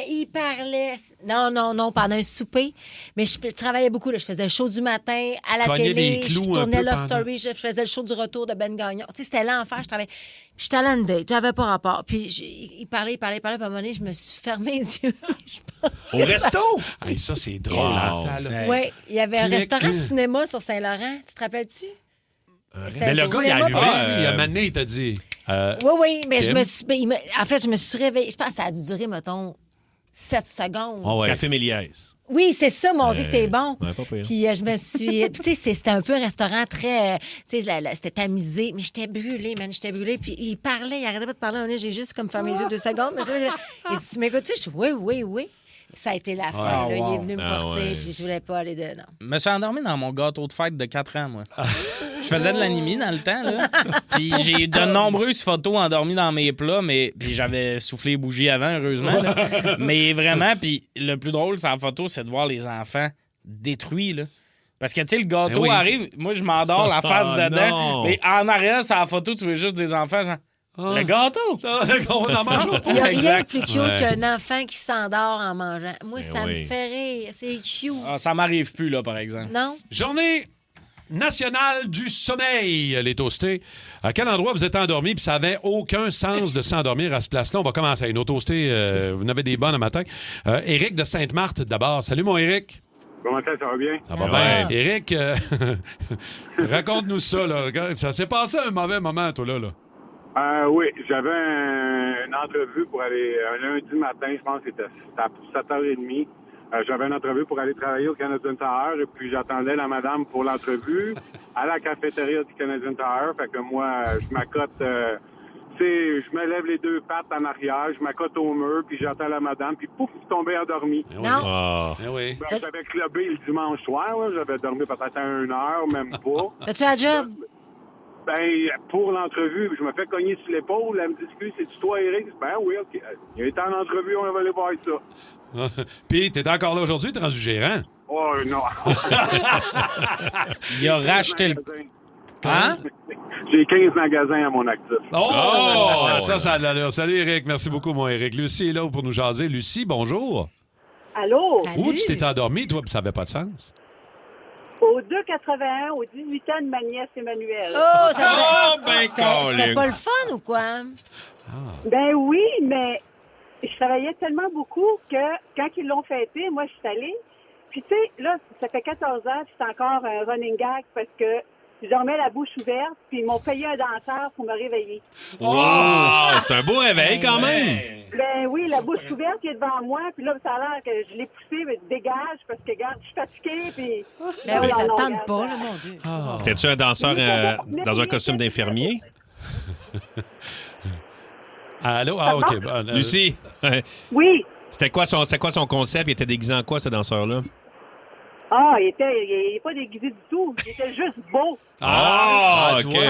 il parlait. Non, pendant un souper. Mais je travaillais beaucoup. Là. Je faisais le show du matin à la Cognais télé. des Je clous un tournais peu Love pendant. Story. Je faisais le show du retour de Ben Gagnon. Tu sais, c'était l'enfer. Je travaillais. Puis j'étais allée à une date. J'avais pas rapport. Puis il parlait. Puis à un moment donné, je me suis fermé les yeux. Au resto? Hey, ça, c'est drôle. Wow. Attends, là. Oui, il y avait un Clic. restaurant cinéma sur Saint-Laurent. Tu te rappelles-tu? C'était Mais le un gars, il a cinéma, allumé, puis- il a mané, il t'a dit... Oui, mais Kim? en fait, je me suis réveillée. Je pense que ça a dû durer, mettons, 7 secondes. Ah ouais. Café Méliès. Oui, c'est ça, mon Dieu, que t'es bon. Ouais, pas pire. Puis je me suis. Puis tu sais, c'était un peu un restaurant très. Tu sais, c'était tamisé, mais j'étais brûlée, man. J'étais brûlée. Puis il parlait, il arrêtait pas de parler. On est, j'ai juste comme fermé les yeux 2 secondes. Mais ça, il dit, tu m'écoutes-tu? Je dis, oui. Ça a été la fin. Ah, là. Il wow. est venu me Ah, porter, ouais. puis je voulais pas aller dedans. Je me suis endormi dans mon gâteau de fête de 4 ans, moi. Je faisais de l'animé dans le temps, là. Puis j'ai de nombreuses photos endormies dans mes plats, mais puis j'avais soufflé les bougies avant, heureusement. Là. Mais vraiment, puis le plus drôle sur la photo, c'est de voir les enfants détruits, là. Parce que, tu sais, le gâteau oui. arrive, moi, je m'endors la face Oh, dedans, non. mais en arrière, sur la photo, tu vois juste des enfants, genre, le gâteau! On en mange pas. Il n'y a rien de Exact. plus cute Ouais. qu'un enfant qui s'endort en mangeant. Moi, ça oui. me fait rire. C'est cute. Ah, ça m'arrive plus, là, par exemple. Non? Journée nationale du sommeil, les toastés. À quel endroit vous êtes endormis puis ça n'avait aucun sens de s'endormir à ce place-là? On va commencer avec nos toastés. Vous en avez des bonnes un matin. Éric de Sainte-Marthe, d'abord. Salut, mon Éric. Comment ça va bien? Ça va Ouais. bien. Éric, raconte-nous ça. Là. Regarde, ça s'est passé un mauvais moment, toi, là. Oui, j'avais une entrevue pour aller un lundi matin, je pense que c'était à 7h30. J'avais une entrevue pour aller travailler au Canadian Tower et puis j'attendais la madame pour l'entrevue à la cafétéria du Canadian Tower. Fait que moi, je m'accote, tu sais, je me lève les 2 pattes en arrière, je m'accote au mur puis j'attends la madame puis pouf, je suis tombé endormi. Eh oui. Non. Ah. Eh oui. Ben, j'avais clubé le dimanche soir, là. J'avais dormi peut-être à 1 heure, même pas. As-tu un job? Ben, pour l'entrevue, je me fais cogner sur l'épaule. Elle me dit, excuse, c'est-tu toi, Eric? Ben oui, OK. Il était en entrevue, on va aller voir ça. Puis, t'es encore là aujourd'hui, t'es rendu gérant. Oh, non. Il a racheté le... Hein? J'ai 15 magasins à mon actif. Oh! Ça a de l'allure. Salut, Éric. Merci beaucoup, mon Éric. Lucie est là pour nous jaser. Lucie, bonjour. Allô? Où tu t'es endormi, toi, puis ça n'avait pas de sens? Au 281, au 18 ans de ma nièce Emmanuelle. Oh, c'était ben, pas le fun ou quoi? Ben oui, mais je travaillais tellement beaucoup que quand ils l'ont fêté, moi, je suis allée. Puis, tu sais, là, ça fait 14 ans, c'est encore un running gag parce que je dormais la bouche ouverte, puis ils m'ont payé un danseur pour me réveiller. Wow! C'est un beau réveil quand même. Ben oui, la bouche ouverte qui est devant moi, puis là, ça a l'air que je l'ai poussé, mais dégage, parce que, regarde, je suis fatiguée, puis... Ben oui, ça Non, te non, tente pas, regarde, là, mon Dieu. C'était-tu un danseur dans un costume d'infirmier? Allô? Ah, OK. Lucie? Oui. C'était quoi son concept? Il était déguisé en quoi, ce danseur-là? Ah, il est pas déguisé du tout. Il était juste beau. Ah, OK. tu vois.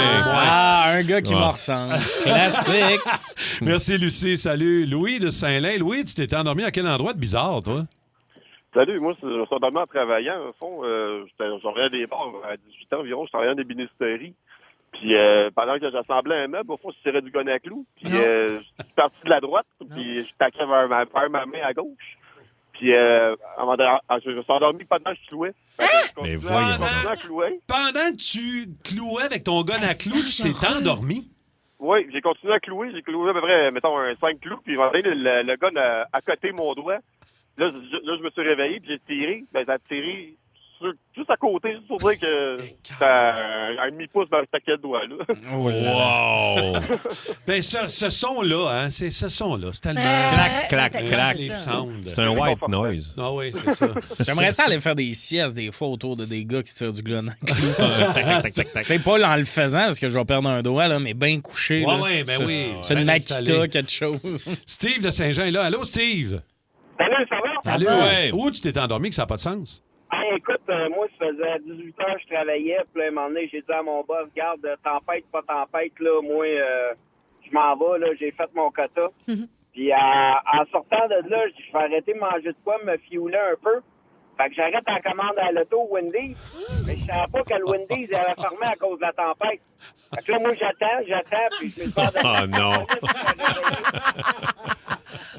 Un gars qui me ressemble. Classique. Merci, Lucie. Salut. Louis de Saint-Lin. Louis, tu t'étais endormi à quel endroit de bizarre, toi? Salut, moi, je suis endormi en travaillant. Au fond, j'en reviens des bars à 18 ans environ. Je travaillais dans des bénisteries. Puis pendant que j'assemblais un meuble, au fond, je tirais du gonne à clous. Puis je suis parti de la droite, puis je taquais vers ma main à gauche. Puis je me suis endormi pendant que je clouais. Mais voyons Pendant que tu clouais avec ton gonne à clous, tu t'es endormi? Oui, j'ai continué à clouer. J'ai cloué à peu près, mettons, 5 clous. Puis le gonne à côté de mon doigt. Là, je me suis réveillé, puis j'ai tiré. Ben, ça a tiré juste à côté, juste pour dire que ça un demi-pouce dans le taquet de doigt, là. Wow! Ben, ce son-là, hein, c'est ce son-là. C'est tellement... Clac, clac, clac. C'est un white noise. Ah oui, c'est ça. J'aimerais ça aller faire des siestes des fois autour de des gars qui tirent du gonne à clous. Tu sais, pas en le faisant, parce que je vais perdre un doigt, là, mais bien couché. Ouais, là, ouais, ben oui. C'est une Ben Makita, installé. quelque chose. Steve de Saint-Jean est là. Allô, Steve? Salut, ça va? Allô? Ouais. Où tu t'es endormi que ça n'a pas de sens? Hey, écoute, moi, ça faisait 18 heures que je travaillais. Puis là, à un moment donné, j'ai dit à mon boss, regarde, tempête, pas tempête, là, moi, je m'en vais, là, j'ai fait mon quota. Puis en sortant de là, je vais arrêter de manger de quoi, me fiouler un peu. Fait que j'arrête en commande à l'auto Wendy's. Mais je savais pas que le Wendy's avait fermé à cause de la tempête. Fait que là, moi, j'attends, puis je me suis Oh non!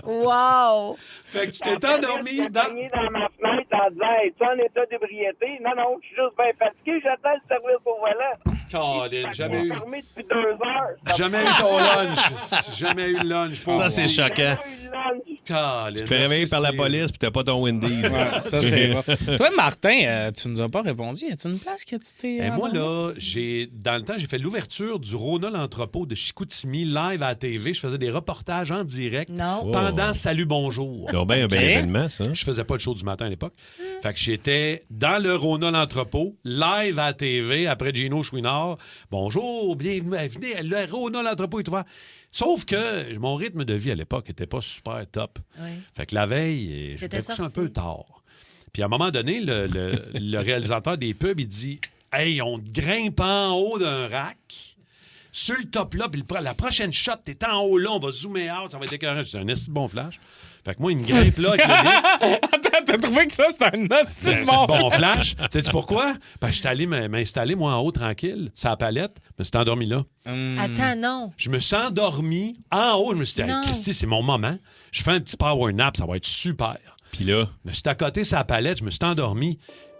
Wow! Fait que tu t'es endormi dans ma fenêtre en disant, es-tu en état d'ébriété? Non, non, je suis juste bien fatigué, j'attends le service au volant. Colin, jamais eu. Fermé depuis 2 heures. Jamais eu ton lunch. Jamais eu le lunch. Ça, c'est choquant. Colin, Tu te fais réveiller par la police puis t'as pas ton Wendy's. Ouais, ça, c'est vrai. Toi, Martin, tu nous as pas répondu. Y a-tu une place que tu t'es... Moi, là, dans le temps, j'ai fait l'ouverture du Rona l'entrepôt de Chicoutimi live à la TV. Je faisais des reportages en direct pendant Salut Bonjour. C'est bien un bel événement, ça. Je faisais pas de show du matin à l'époque. Fait que j'étais dans le Rona l'entrepôt, live à la TV, après Gino Chouinard. Bonjour, bienvenue, venez, le Rona l'entrepôt est ouvert. Sauf que mon rythme de vie à l'époque était pas super top. Oui. Fait que la veille, j'étais couché un peu tard. Puis à un moment donné, le réalisateur des pubs, il dit « Hey, on te grimpe en haut d'un rack, sur le top là, puis la prochaine shot, t'es en haut là, on va zoomer out, ça va être écœurant. » C'est un esti bon flash. Fait que moi, il me grimpe là avec le lift. Attends, t'as trouvé que ça, c'était un esti de bon flash. Sais-tu pourquoi? Parce que j'étais allé m'installer, moi, en haut, tranquille, sur la palette. Je me suis endormi là. Attends, non. Je me suis endormi en haut. Je me suis dit, hey, Christy, c'est mon moment. Je fais un petit power nap, ça va être super. Puis là? Je me suis à côté sur la palette, je me suis endormi.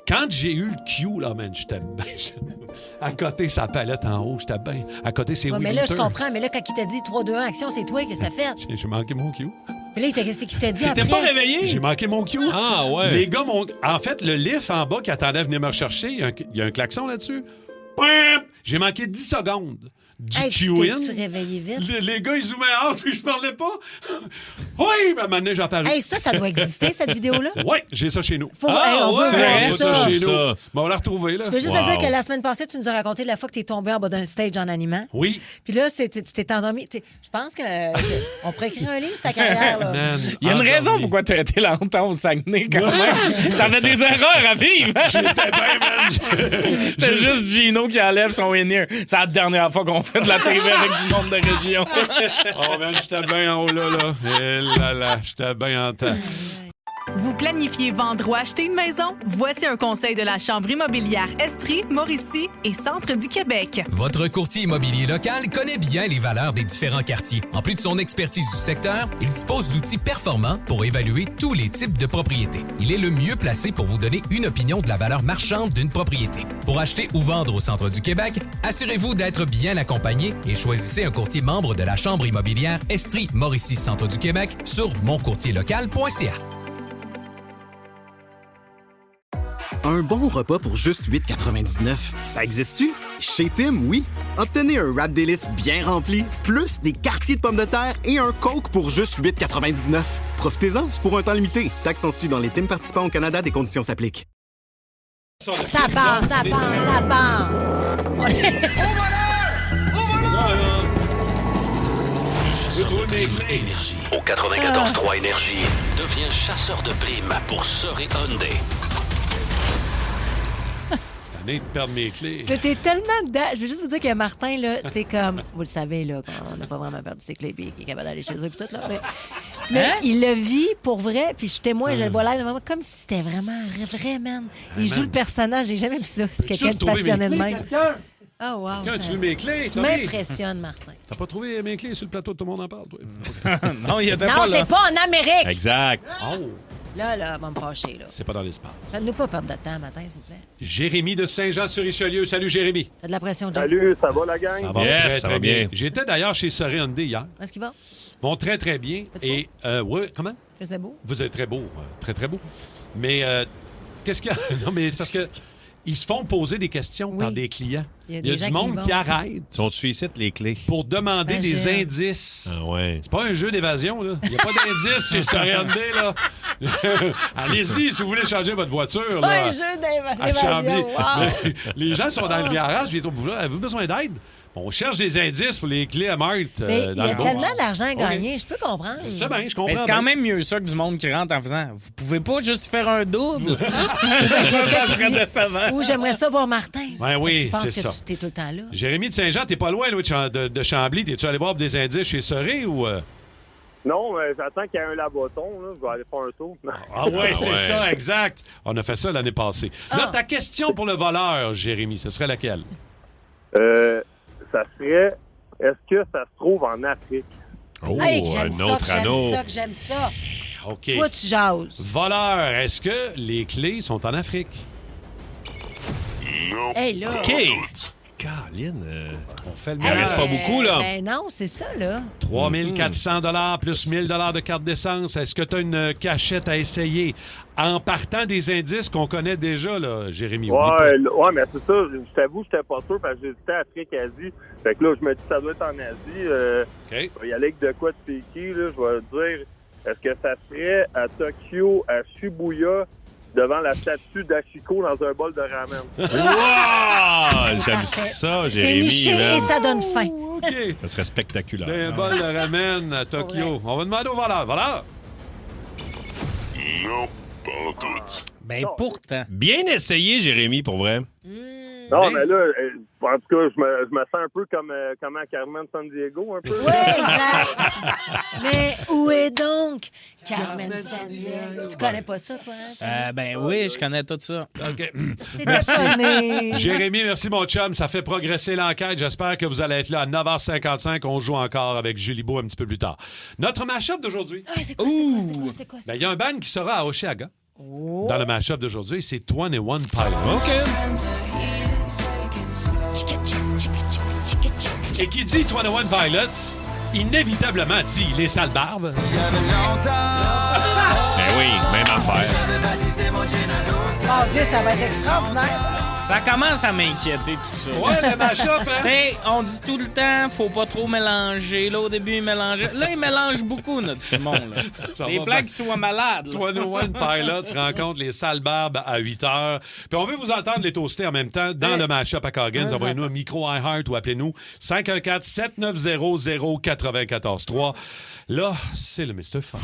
Quand j'ai eu le cue, là, man, j'étais bien. À côté, sa palette en haut, j'étais bien. À côté, c'est Mais là, je comprends. Mais là, quand il t'a dit 3, 2, 1, action, c'est toi, qu'est-ce que t'as fait? J'ai manqué mon cue. Mais là, qu'est-ce qu'il t'a dit après? T'es pas réveillé? J'ai manqué mon cue. Ah, ouais. Les gars m'ont. En fait, le lift en bas qui attendait à venir me rechercher, il y a un klaxon là-dessus. J'ai manqué 10 secondes. Du Q-in. Tu réveillé vite? Les gars, ils zoomaient out, puis je parlais pas. Oui, ben maintenant, j'ai apparu. Hey, ça doit exister, cette vidéo-là? Oui, j'ai ça chez nous. On veut voir ça. Chez nous. Bon, on va la retrouver, là. Je veux juste te dire que la semaine passée, tu nous as raconté la fois que tu es tombé en bas d'un stage en animant. Oui. Puis là, tu t'es endormi. Je pense qu'on pourrait écrire un livre sur ta carrière. Là. Man, il y a une raison pourquoi tu as été longtemps au Saguenay, quand même. T'avais des erreurs à vivre. J'étais bien, man. C'est juste Gino qui enlève son in-ear. C'est la dernière fois qu'on fait de la TV avec du monde de région. Oh, man, j'étais bien en haut, là. Et là, j'étais bien en temps. Vous planifiez vendre ou acheter une maison? Voici un conseil de la Chambre immobilière Estrie, Mauricie et Centre du Québec. Votre courtier immobilier local connaît bien les valeurs des différents quartiers. En plus de son expertise du secteur, il dispose d'outils performants pour évaluer tous les types de propriétés. Il est le mieux placé pour vous donner une opinion de la valeur marchande d'une propriété. Pour acheter ou vendre au Centre du Québec, assurez-vous d'être bien accompagné et choisissez un courtier membre de la Chambre immobilière Estrie, Mauricie, Centre du Québec sur moncourtierlocal.ca. Un bon repas pour juste 8,99. Ça existe-tu? Chez Tim, oui. Obtenez un wrap délice bien rempli, plus des quartiers de pommes de terre et un Coke pour juste 8,99. Profitez-en, c'est pour un temps limité. Taxes sont suivies dans les Tim participants au Canada, des conditions s'appliquent. Ça part. Énergie. Au 94.3 Énergie, deviens chasseur de primes pour Sœur et Hyundai. venez de perdre mes clés. Mais t'es tellement dedans. Je veux juste vous dire que Martin, là, c'est comme... Vous le savez, là, qu'on n'a pas vraiment perdu ses clés puis qu'il est capable d'aller chez eux puis tout, là. Mais il le vit pour vrai, puis je suis témoin, je le vois live, comme si c'était vraiment vrai, man. Il joue le personnage, j'ai jamais vu ça. C'est quelqu'un de passionné de même. Oh, wow. Quand tu veux mes clés, Tu m'impressionnes, Martin. T'as pas trouvé mes clés sur le plateau, tout le monde en parle, toi? Non, il était Non, pas là. c'est pas en Amérique. Exact. Oh, Là, elle va me fâcher, là. c'est pas dans l'espace. Faites-nous pas perdre de temps, matin, s'il vous plaît. Jérémy de Saint-Jean-sur-Richelieu. Salut, Jérémy. T'as de la pression, John. Salut, ça va la gang? Ça va Yes, ça va bien. J'étais d'ailleurs chez Soré Hyundai hier. Est-ce qu'il va? Vont très, très bien. Et, ouais, comment? C'est beau? Vous êtes très beau. Très, très beau. Mais, qu'est-ce qu'il y a? Non, mais c'est parce que ils se font poser des questions par des clients. Il y a Il y a des gens du monde qui qui vont. arrête Sont-tu ici les clés? pour demander Ah, des j'ai- indices. Ah ouais. C'est pas un jeu d'évasion, là. Il n'y a pas d'indices chez Soré Hyundai, là. Allez-y, si vous voulez changer votre voiture, Pas là. un jeu À Chambly. d'évasion. Wow. Mais les gens sont dans le garage, ils trouvent là. Avez-vous besoin d'aide? On cherche des indices pour les clés à Marthe. Mais il y dans a le bon. tellement d'argent à gagner, je peux comprendre. C'est bien, je comprends. Mais c'est quand même mieux ça que du monde qui rentre en faisant. Vous pouvez pas juste faire un double. Ça serait décevant. Ou j'aimerais ça voir Martin. Ouais, oui, Parce que c'est je pense ça. que tu es tout le temps là. Jérémy de Saint-Jean, t'es pas loin là, de Chambly. T'es-tu allé voir des indices chez Soré ou... Non, mais j'attends qu'il y ait un laboton, là. Je vais aller faire un tour. Ah ouais, c'est ça, exact. On a fait ça l'année passée. Là, ta question pour le voleur, Jérémy, ce serait laquelle? Ça serait, est-ce que ça se trouve en Afrique? Oh, Hey, j'aime un ça, autre que j'aime anneau. ça, que j'aime ça. OK. Toi, tu jases. Voleur, est-ce que les clés sont en Afrique? Hey, là. OK. Caroline, on fait le il en reste pas beaucoup, là. Ben non, c'est ça, là. 3 400 plus 1 000 de carte d'essence. Est-ce que tu as une cachette à essayer? En partant des indices qu'on connaît déjà, là, Jérémy. oublie pas. Ouais, mais c'est ça. Je t'avoue, j'étais pas sûr parce que j'hésitais à Afrique-Asie. Fait que là, je me dis ça doit être en Asie. Je vais y aller avec de quoi de piquer, là. Je vais dire, est-ce que ça serait à Tokyo, à Shibuya, devant la statue d'Achiko dans un bol de ramen? Wow! J'aime ça, C'est Jérémy. niché man. et ça donne faim. OK. Ça serait spectaculaire. Un bol de ramen à Tokyo. On va demander au voleur. Voleur! Non, pas en tout. Ben pourtant. Bien essayé, Jérémy, pour vrai. Non, mais là, en tout cas, je me sens un peu comme Carmen San Diego, un peu. Oui, exact. Mais où est donc Carmen Sandiego? Tu connais pas ça, toi? Hein? Ben oui, je connais tout ça. OK. T'es Merci. déconné. Jérémy, merci mon chum. Ça fait progresser l'enquête. J'espère que vous allez être là à 9h55. On joue encore avec Julie Beau un petit peu plus tard. Notre match-up d'aujourd'hui. Ah, c'est quoi? Ben, il y a un band qui sera à Oshiaga. Oh. Dans le match-up d'aujourd'hui, c'est 21 Pilots. OK. Et qui dit 21 Pilots, inévitablement dit les sales barbes. Ben oui, même affaire. Mon Dieu, ça va être extraordinaire. Ça commence à m'inquiéter, tout ça. Ouais, le mash-up, hein? Tu sais, on dit tout le temps, faut pas trop mélanger. Là, au début, il mélangeait. Là, il mélange beaucoup, notre Simon. Là. Les blagues soient malades. 21 Pilots rencontre les sales barbes à 8h. Puis on veut vous entendre les toaster en même temps dans le match-up à Coggins. Envoyez-nous un micro iHeart ou appelez-nous 514-790-0943. Là, c'est le Mr. Fun.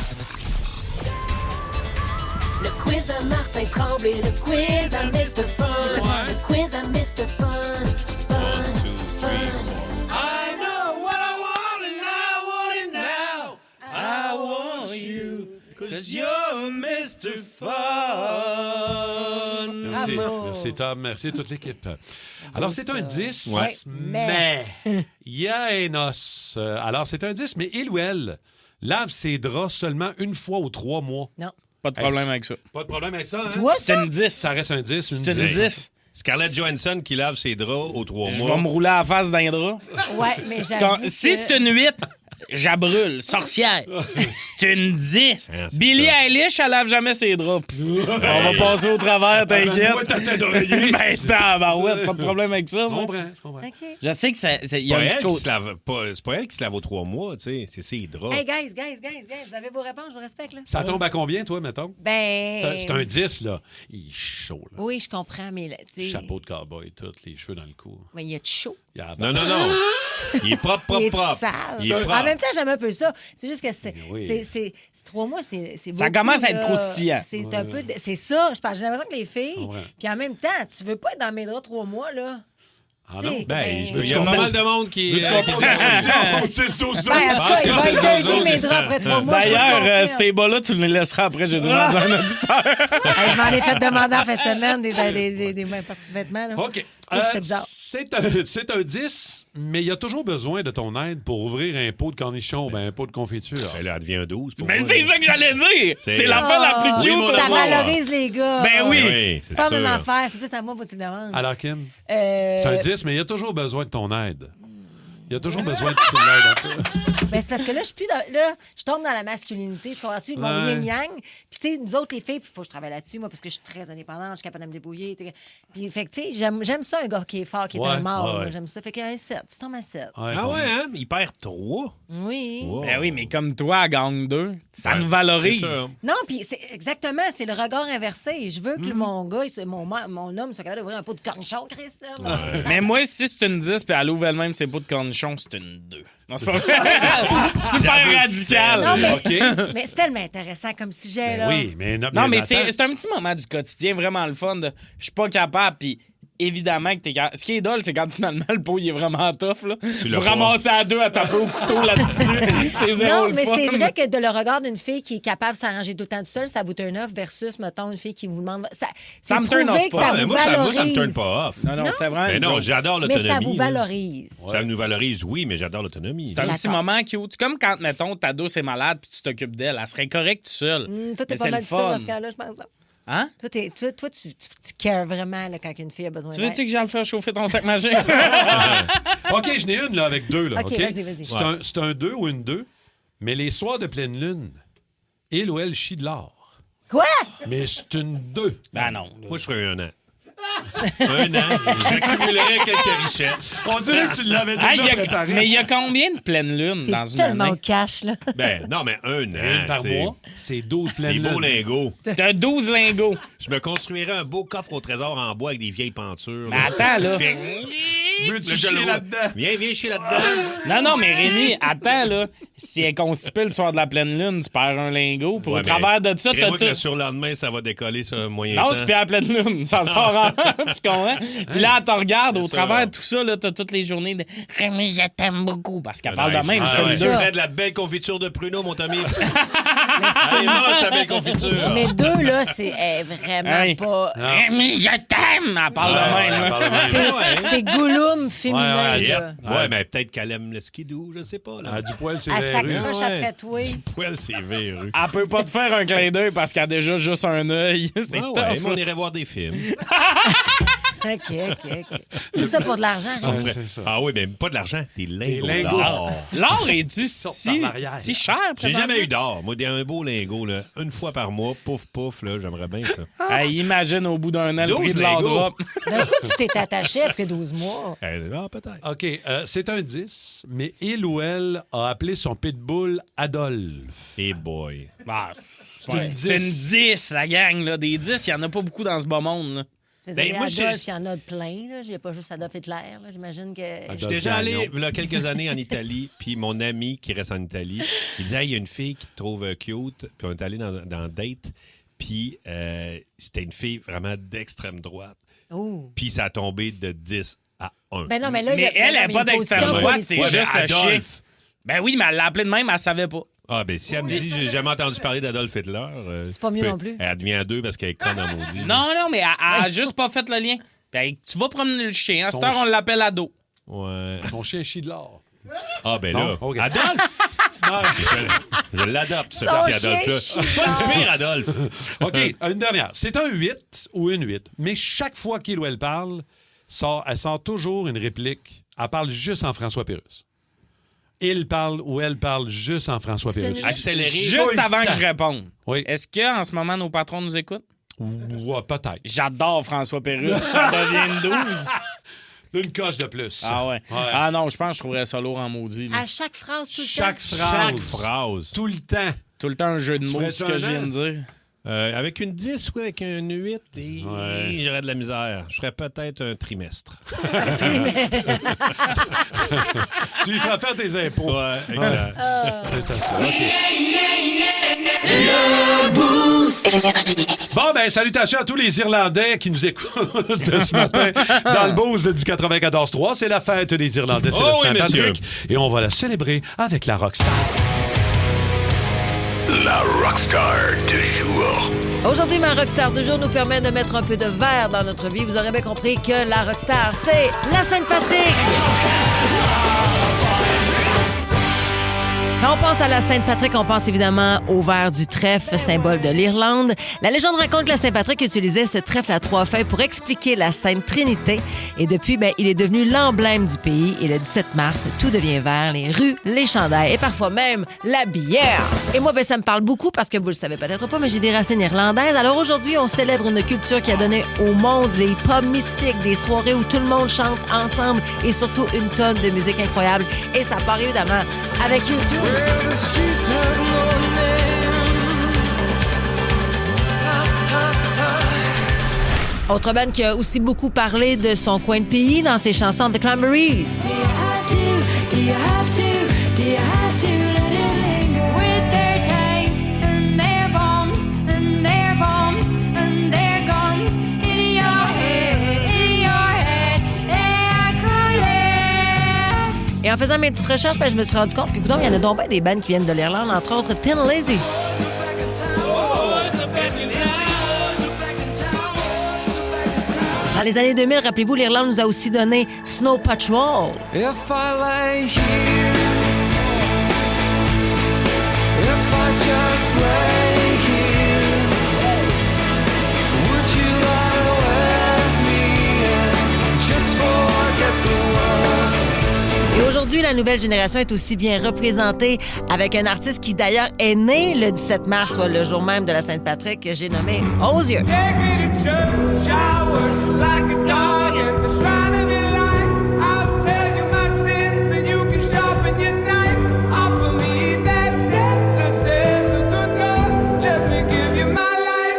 Le quiz à Martin Tremblay, le quiz à Mr. Fun. Le quiz à Mr. Fun. I know what I want and I want it now. I want you, 'cause you're Mr. Fun. Merci, merci Tom, merci toute l'équipe. Alors, c'est un 10, Ouais. mais il y a un os. Alors, c'est un 10, mais il ou elle lave ses draps seulement une fois ou 3 mois. Non. Pas de problème avec ça. Pas de problème avec ça, hein? Toi, C'est une 10. Ça reste un 10. C'est une 10. Scarlett Johansson qui lave ses draps aux 3 Je mois. vais me rouler à la face d'un drap. Ouais, mais j'avoue Si que- c'est une 8, j'abrûle. Sorcière. C'est une 10. Billie Eilish, elle lave jamais ses draps. On va passer au travers, t'inquiète. Moi, ta tête d'oreiller. Ben, tabarouette, pas de problème avec ça. Je moi. comprends, je comprends. OK. Je sais que ça. C'est Il y a pas un elle petit qui côté. se lave pas. C'est pas elle qui se lave aux 3 mois, tu sais. C'est ses draps. Hey, guys, vous avez vos réponses, je vous respecte, là. Ça tombe à combien, toi, mettons? Ben... C'est un 10, là. Il est chaud, là. Oui, je comprends, mais là, tu sais... Chapeau de cowboy et tout, les cheveux dans le cou. Mais il y a de chaud. Il y a la Non, barbe. non, non. Il est propre, Il est propre, propre. sale. Il est En propre. même même temps, j'aime un peu ça. C'est juste que c'est 3 mois, c'est beaucoup. Ça commence à être là. croustillant. C'est un peu... C'est ça. J'ai l'impression que les filles... Puis en même temps, tu veux pas être dans mes draps 3 mois, là. Ah non? Il y a pas mal de monde qui... Veux-tu qu'on pose la question? En tout cas, il va être dirty mes draps après 3 mois. D'ailleurs, ces bas-là, tu les laisseras après. J'ai demandé à un auditeur. Je m'en ai fait demander en fin de semaine des parties de vêtements. Là. OK. C'était bizarre. C'est un 10, mais il y a toujours besoin de ton aide pour ouvrir un pot de cornichon ou un pot de confiture. Là, elle devient un 12. Mais c'est ça que j'allais dire! C'est l'affaire la plus cute. Ça valorise les gars. Ben oui. C'est pas la même affaire. C'est plus à moi, faut que tu le demandes. Alors, Kim? C'est un 10, mais il y a toujours besoin de ton aide. Il y a toujours besoin que tu l'aides un peu. Ben, c'est parce que là, je tombe dans la masculinité. Tu comprends-tu? Mon yin-yang. Puis, tu sais, nous autres, les filles, il faut que je travaille là-dessus, moi, parce que je suis très indépendante, je suis capable de me débrouiller. T'sais. Puis, fait que, tu sais, j'aime ça, un gars qui est fort, qui est un mort. J'aime ça. Fait qu'il y a un 7. Tu tombes à 7. Ah ouais, hein? Il perd 3. Oui. Wow. Ben oui, mais comme toi, gang 2, ça nous valorise. Non, puis c'est exactement, c'est le regard inversé. Je veux que mon gars, mon homme, soit capable d'ouvrir un pot de cornichon, Chris. Là. Mais moi, si c'est une 10 puis elle ouvre elle-même ses pots de cornichon, c'est une 2. Non, c'est pas vrai. Super radical. Non, mais c'est tellement intéressant comme sujet. Là. Oui, mais... Non, mais c'est un petit moment du quotidien vraiment le fun. Je suis pas capable, puis... Évidemment que t'es capable. Ce qui est drôle, c'est quand finalement le pot il est vraiment tough. Là. Vous ramassez à 2 à taper au couteau là-dessus. C'est zéro. Non, mais le fun. c'est vrai que de le regard d'une fille qui est capable de s'arranger tout le temps toute seule, ça vous turn off versus, mettons, une fille qui vous demande. Ça me turn off que ça vous moi, valorise. ça me turn pas off. Non, c'est vraiment. Mais non, j'adore l'autonomie. Mais ça vous valorise. Ça nous valorise, oui, mais j'adore l'autonomie. C'est un petit moment cute. C'est comme quand, mettons, ta douce est malade puis tu t'occupes d'elle. Elle serait correcte toute seule. Toi, t'es pas mal seul dans ce cas-là, je pense. Hein? Toi, tu cares vraiment là, quand une fille a besoin d'aide. Tu veux-tu que j'aille faire chauffer ton sac magique? OK, je n'ai une là, avec 2. Là, OK, vas-y. C'est un 2 ou une 2, mais les soirs de pleine lune, il ou elle chie de l'or. Quoi? Mais c'est une 2. Ben non. Moi, je ferais 1 an. 1 an, j'accumulerais quelques richesses. On dirait que tu l'avais déjà préparé. Mais il y a combien de pleines lunes dans une année? Tellement cash, là. Ben, non, mais 1 an. Par mois, c'est 12 pleines lunes. Des beaux lingots. T'as 12 lingots. Je me construirais un beau coffre au trésor en bois avec des vieilles pentures. Mais attends, là. Veux-tu chier là-dedans? Viens chier là-dedans. Non, mais Rémi, attends, là. Si elle est constipée le soir de la pleine lune, tu perds un lingot. Puis au travers de ça, t'as tout. tout. Le surlendemain, ça va décoller sur un moyen temps. Non, c'est plus à la pleine lune. Ça sort en... Tu comprends? Puis là, elle te regarde. Au travers de tout ça, là, t'as toutes les journées de Rémi, je t'aime beaucoup. Parce qu'elle parle de même. Je ferais de la belle confiture de pruneau, mon Tommy. Allez, mange ta belle confiture. Mais 2, là, c'est vraiment pas... Rémi, je t'aime! Elle parle de même. C'est Gollum féminin, là. Ouais, mais peut-être qu'elle aime le skidoo, je sais pas. Là. Du poil, c'est Elle s'accroche après toi. Du poil, c'est verru. Elle peut pas te faire un clin d'œil parce qu'elle a déjà juste un œil. C'est tough. Ouais, mais on irait voir des films. OK. Tout ça pour de l'argent, Rémi. Ah oui, mais pas de l'argent, des lingots d'or. L'or est-tu si cher? J'ai jamais eu d'or. Moi, un beau lingot, là, une fois par mois, pouf, là, j'aimerais bien ça. Hey, imagine au bout d'un an le prix de l'or drop. D'un coup, tu t'es attaché après 12 mois. Peut-être. OK, c'est un 10, mais il ou elle a appelé son pitbull Adolphe. Hey boy. C'est une 10, la gang. Là. Des 10, il y en a pas beaucoup dans ce beau monde. Là. Moi, Adolphe, il y en a plein. Il n'y a pas juste Adolphe Hitler. Là. J'imagine que... J'étais déjà allé il y a quelques années en Italie, puis mon ami qui reste en Italie, il disait, il y a une fille qui te trouve cute, puis on est allé dans date, puis c'était une fille vraiment d'extrême droite. Puis ça a tombé de 10 à 1. Ben non, mais là, elle n'est pas d'extrême droite, c'est juste le Adolphe. chiffre. Ben oui, mais elle l'a appelé de même, elle savait pas. Ah, ben si elle me dit, j'ai jamais entendu parler d'Adolf Hitler. C'est pas mieux non plus. Elle devient à 2 parce qu'elle est conne en maudit. Non, mais elle a juste pas fait le lien. Ben, tu vas promener le chien. À cette heure, on l'appelle Ado. Ouais. Ton chien chie de l'or. Ah, ben là. Okay. Adolphe! Je l'adopte, ce petit Adolphe-là. C'est pas si pire, Adolphe. OK, une dernière. C'est un 8 ou une 8. Mais chaque fois qu'il ou elle parle, elle sort toujours une réplique. Elle parle juste en François Pérusse. Il parle ou elle parle juste en François Pérusse. Accéléré. Juste avant que je réponde. Oui. Est-ce qu'en ce moment, nos patrons nous écoutent? Ouais, peut-être. J'adore François Pérusse. Ça devient une 12. Une coche de plus. Ah ouais. Ah non, je pense que je trouverais ça lourd en maudit. À chaque phrase, tout le temps. Chaque phrase. Tout le temps. Tout le temps. Tout le temps un jeu de mots, ce que je viens de dire. Avec une 10 ou avec un 8, j'aurais de la misère. Je ferais peut-être un trimestre. Tu lui feras faire tes impôts. Ouais, exact. Le Boost Énergie. Bon, ben, salutations à tous les Irlandais qui nous écoutent ce matin dans le Boost du 94.3. C'est la fête des Irlandais, c'est le Saint-Patrick. Et on va la célébrer avec la Rockstar. La Rockstar du jour. Aujourd'hui, ma Rockstar du jour nous permet de mettre un peu de vert dans notre vie. Vous aurez bien compris que la Rockstar, c'est la Sainte-Patrick. Quand on pense à la Sainte-Patrick, on pense évidemment au ver du trèfle, symbole de l'Irlande. La légende raconte que la Saint-Patrick utilisait ce trèfle à 3 feuilles pour expliquer la Sainte Trinité. Et depuis, il est devenu l'emblème du pays. Et le 17 mars, tout devient vert, les rues, les chandails et parfois même la bière. Et moi, ça me parle beaucoup parce que vous le savez peut-être pas, mais j'ai des racines irlandaises. Alors aujourd'hui, on célèbre une culture qui a donné au monde les pubs mythiques, des soirées où tout le monde chante ensemble et surtout une tonne de musique incroyable. Et ça part évidemment avec YouTube. Autre band qui a aussi beaucoup parlé de son coin de pays dans ses chansons, The Cranberries. Et en faisant mes petites recherches, je me suis rendu compte qu'il y en a donc bien des bands qui viennent de l'Irlande, entre autres Thin Lizzy. Dans les années 2000, rappelez-vous, l'Irlande nous a aussi donné Snow Patrol. If I lay here, if I just lay here, would you lie with me and just forget the world? Et aujourd'hui, la nouvelle génération est aussi bien représentée avec un artiste qui d'ailleurs est né le 17 mars, soit le jour même de la Sainte-Patrick, que j'ai nommé Hozier.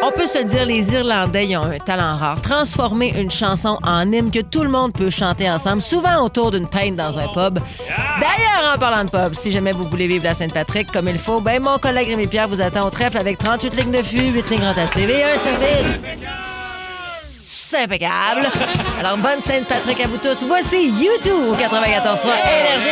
On peut se le dire, les Irlandais ils ont un talent rare. Transformer une chanson en hymne que tout le monde peut chanter ensemble, souvent autour d'une pinte dans un pub. D'ailleurs, en parlant de pub, si jamais vous voulez vivre la Sainte-Patrick comme il faut, mon collègue Rémi Pierre vous attend au trèfle avec 38 lignes de fût, 8 lignes rotatives et un service impeccable. Alors, bonne Sainte-Patrick à vous tous. Voici YouTube au 94.3 Énergie.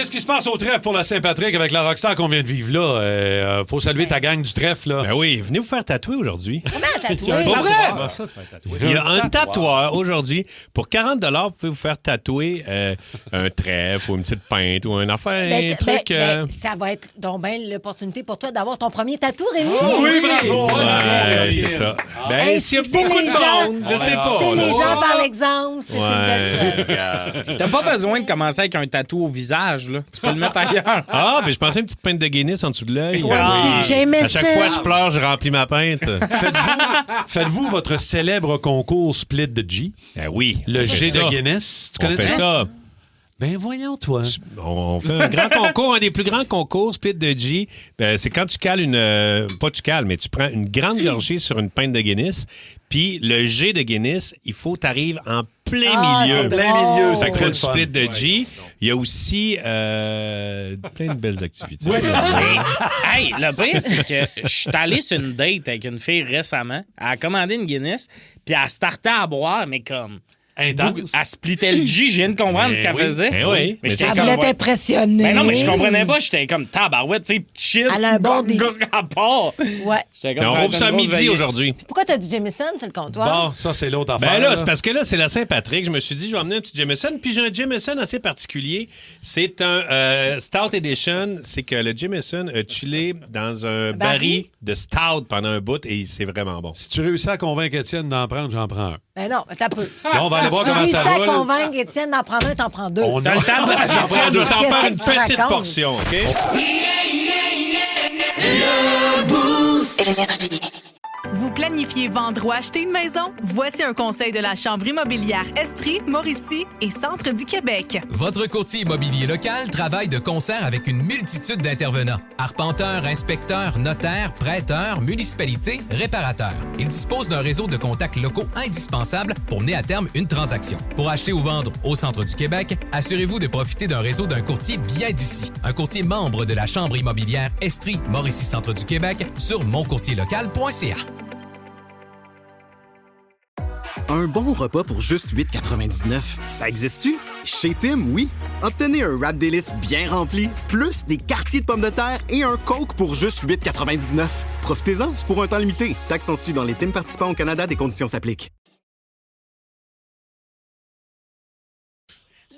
qu'est-ce qui se passe au trèfle pour la Saint-Patrick avec la rockstar qu'on vient de vivre là? Faut saluer ta gang du trèfle, là. Ben oui, venez vous faire tatouer aujourd'hui. Comment tatouer? Pour vrai? Comment ça, te faire tatouer? Il y a un tatoueur aujourd'hui. Pour 40 vous pouvez vous faire tatouer un trèfle ou une petite peinte ou un affaire, un truc. Ça va être donc bien l'opportunité pour toi d'avoir ton premier tatou, Rémi. Oui, bravo! Ouais, c'est ça. Ben, s'il y a beaucoup de monde, je sais pas. Inciter là. les gens par l'exemple, c'est une belle preuve. T'as pas besoin de commencer avec un tatou au visage, là. Tu peux le mettre ailleurs. Ah, ben je pensais une petite pinte de Guinness en dessous de l'œil. Ouais, petit Jameson. À chaque fois que je pleure, je remplis ma pinte. Faites-vous votre célèbre concours Split de G? Ben oui. Le on fait G ça. de Guinness. Tu On connais fait ça. Ben voyons, toi. On fait un grand concours, un des plus grands concours Split de G. Ben, c'est quand tu cales pas tu cales, mais tu prends une grande gorgée sur une pinte de Guinness, puis le G de Guinness, il faut que tu arrives en plein milieu. Plein milieu, Ça crée du fun. Split de G. Il y a aussi plein de belles activités. Hey, le pire, c'est que je suis allé sur une date avec une fille récemment. Elle a commandé une Guinness, puis elle startait à boire, mais comme... Intense. Elle splittait le G, je viens de comprendre ce qu'elle faisait. Ben oui. Mais Mais j'étais Elle comme, voulait ouais. t'impressionner. Ben non, mais je comprenais pas. J'étais comme tabarouette, tu sais, chill. Elle a un bon début. À part. Ouais. J'étais Ben, comme, on va rouvre être ça à une grosse midi veillée. aujourd'hui. Pourquoi t'as dit Jameson sur le comptoir? Bon, ça, c'est l'autre affaire. Ben là, c'est parce que là, c'est la Saint-Patrick. Je me suis dit, je vais emmener un petit Jameson. Puis j'ai un Jameson assez particulier. C'est un Stout Edition. C'est que le Jameson a chillé dans un baril de Stout pendant un bout et c'est vraiment bon. Si tu réussis à convaincre Étienne d'en prendre, j'en prends un. Ben non, t'as peu. Là, on va aller voir comment ça Tu réussis va. à là. convaincre Étienne d'en prendre un, t'en prends deux. On a le temps J'en prends deux. T'en Qu'est-ce faire que une tu petite racontes? portion, OK? Vous planifiez vendre ou acheter une maison? Voici un conseil de la Chambre immobilière Estrie, Mauricie et Centre du Québec. Votre courtier immobilier local travaille de concert avec une multitude d'intervenants. Arpenteurs, inspecteurs, notaires, prêteurs, municipalités, réparateurs. Il dispose d'un réseau de contacts locaux indispensables pour mener à terme une transaction. Pour acheter ou vendre au Centre du Québec, assurez-vous de profiter d'un réseau d'un courtier bien d'ici. Un courtier membre de la Chambre immobilière Estrie, Mauricie, Centre du Québec sur moncourtierlocal.ca. Un bon repas pour juste 8,99. Ça existe-tu? Chez Tim, oui. Obtenez un wrap délice bien rempli, plus des quartiers de pommes de terre et un Coke pour juste 8,99. Profitez-en, c'est pour un temps limité. Taxes sont suivies dans les Tim participants au Canada, des conditions s'appliquent.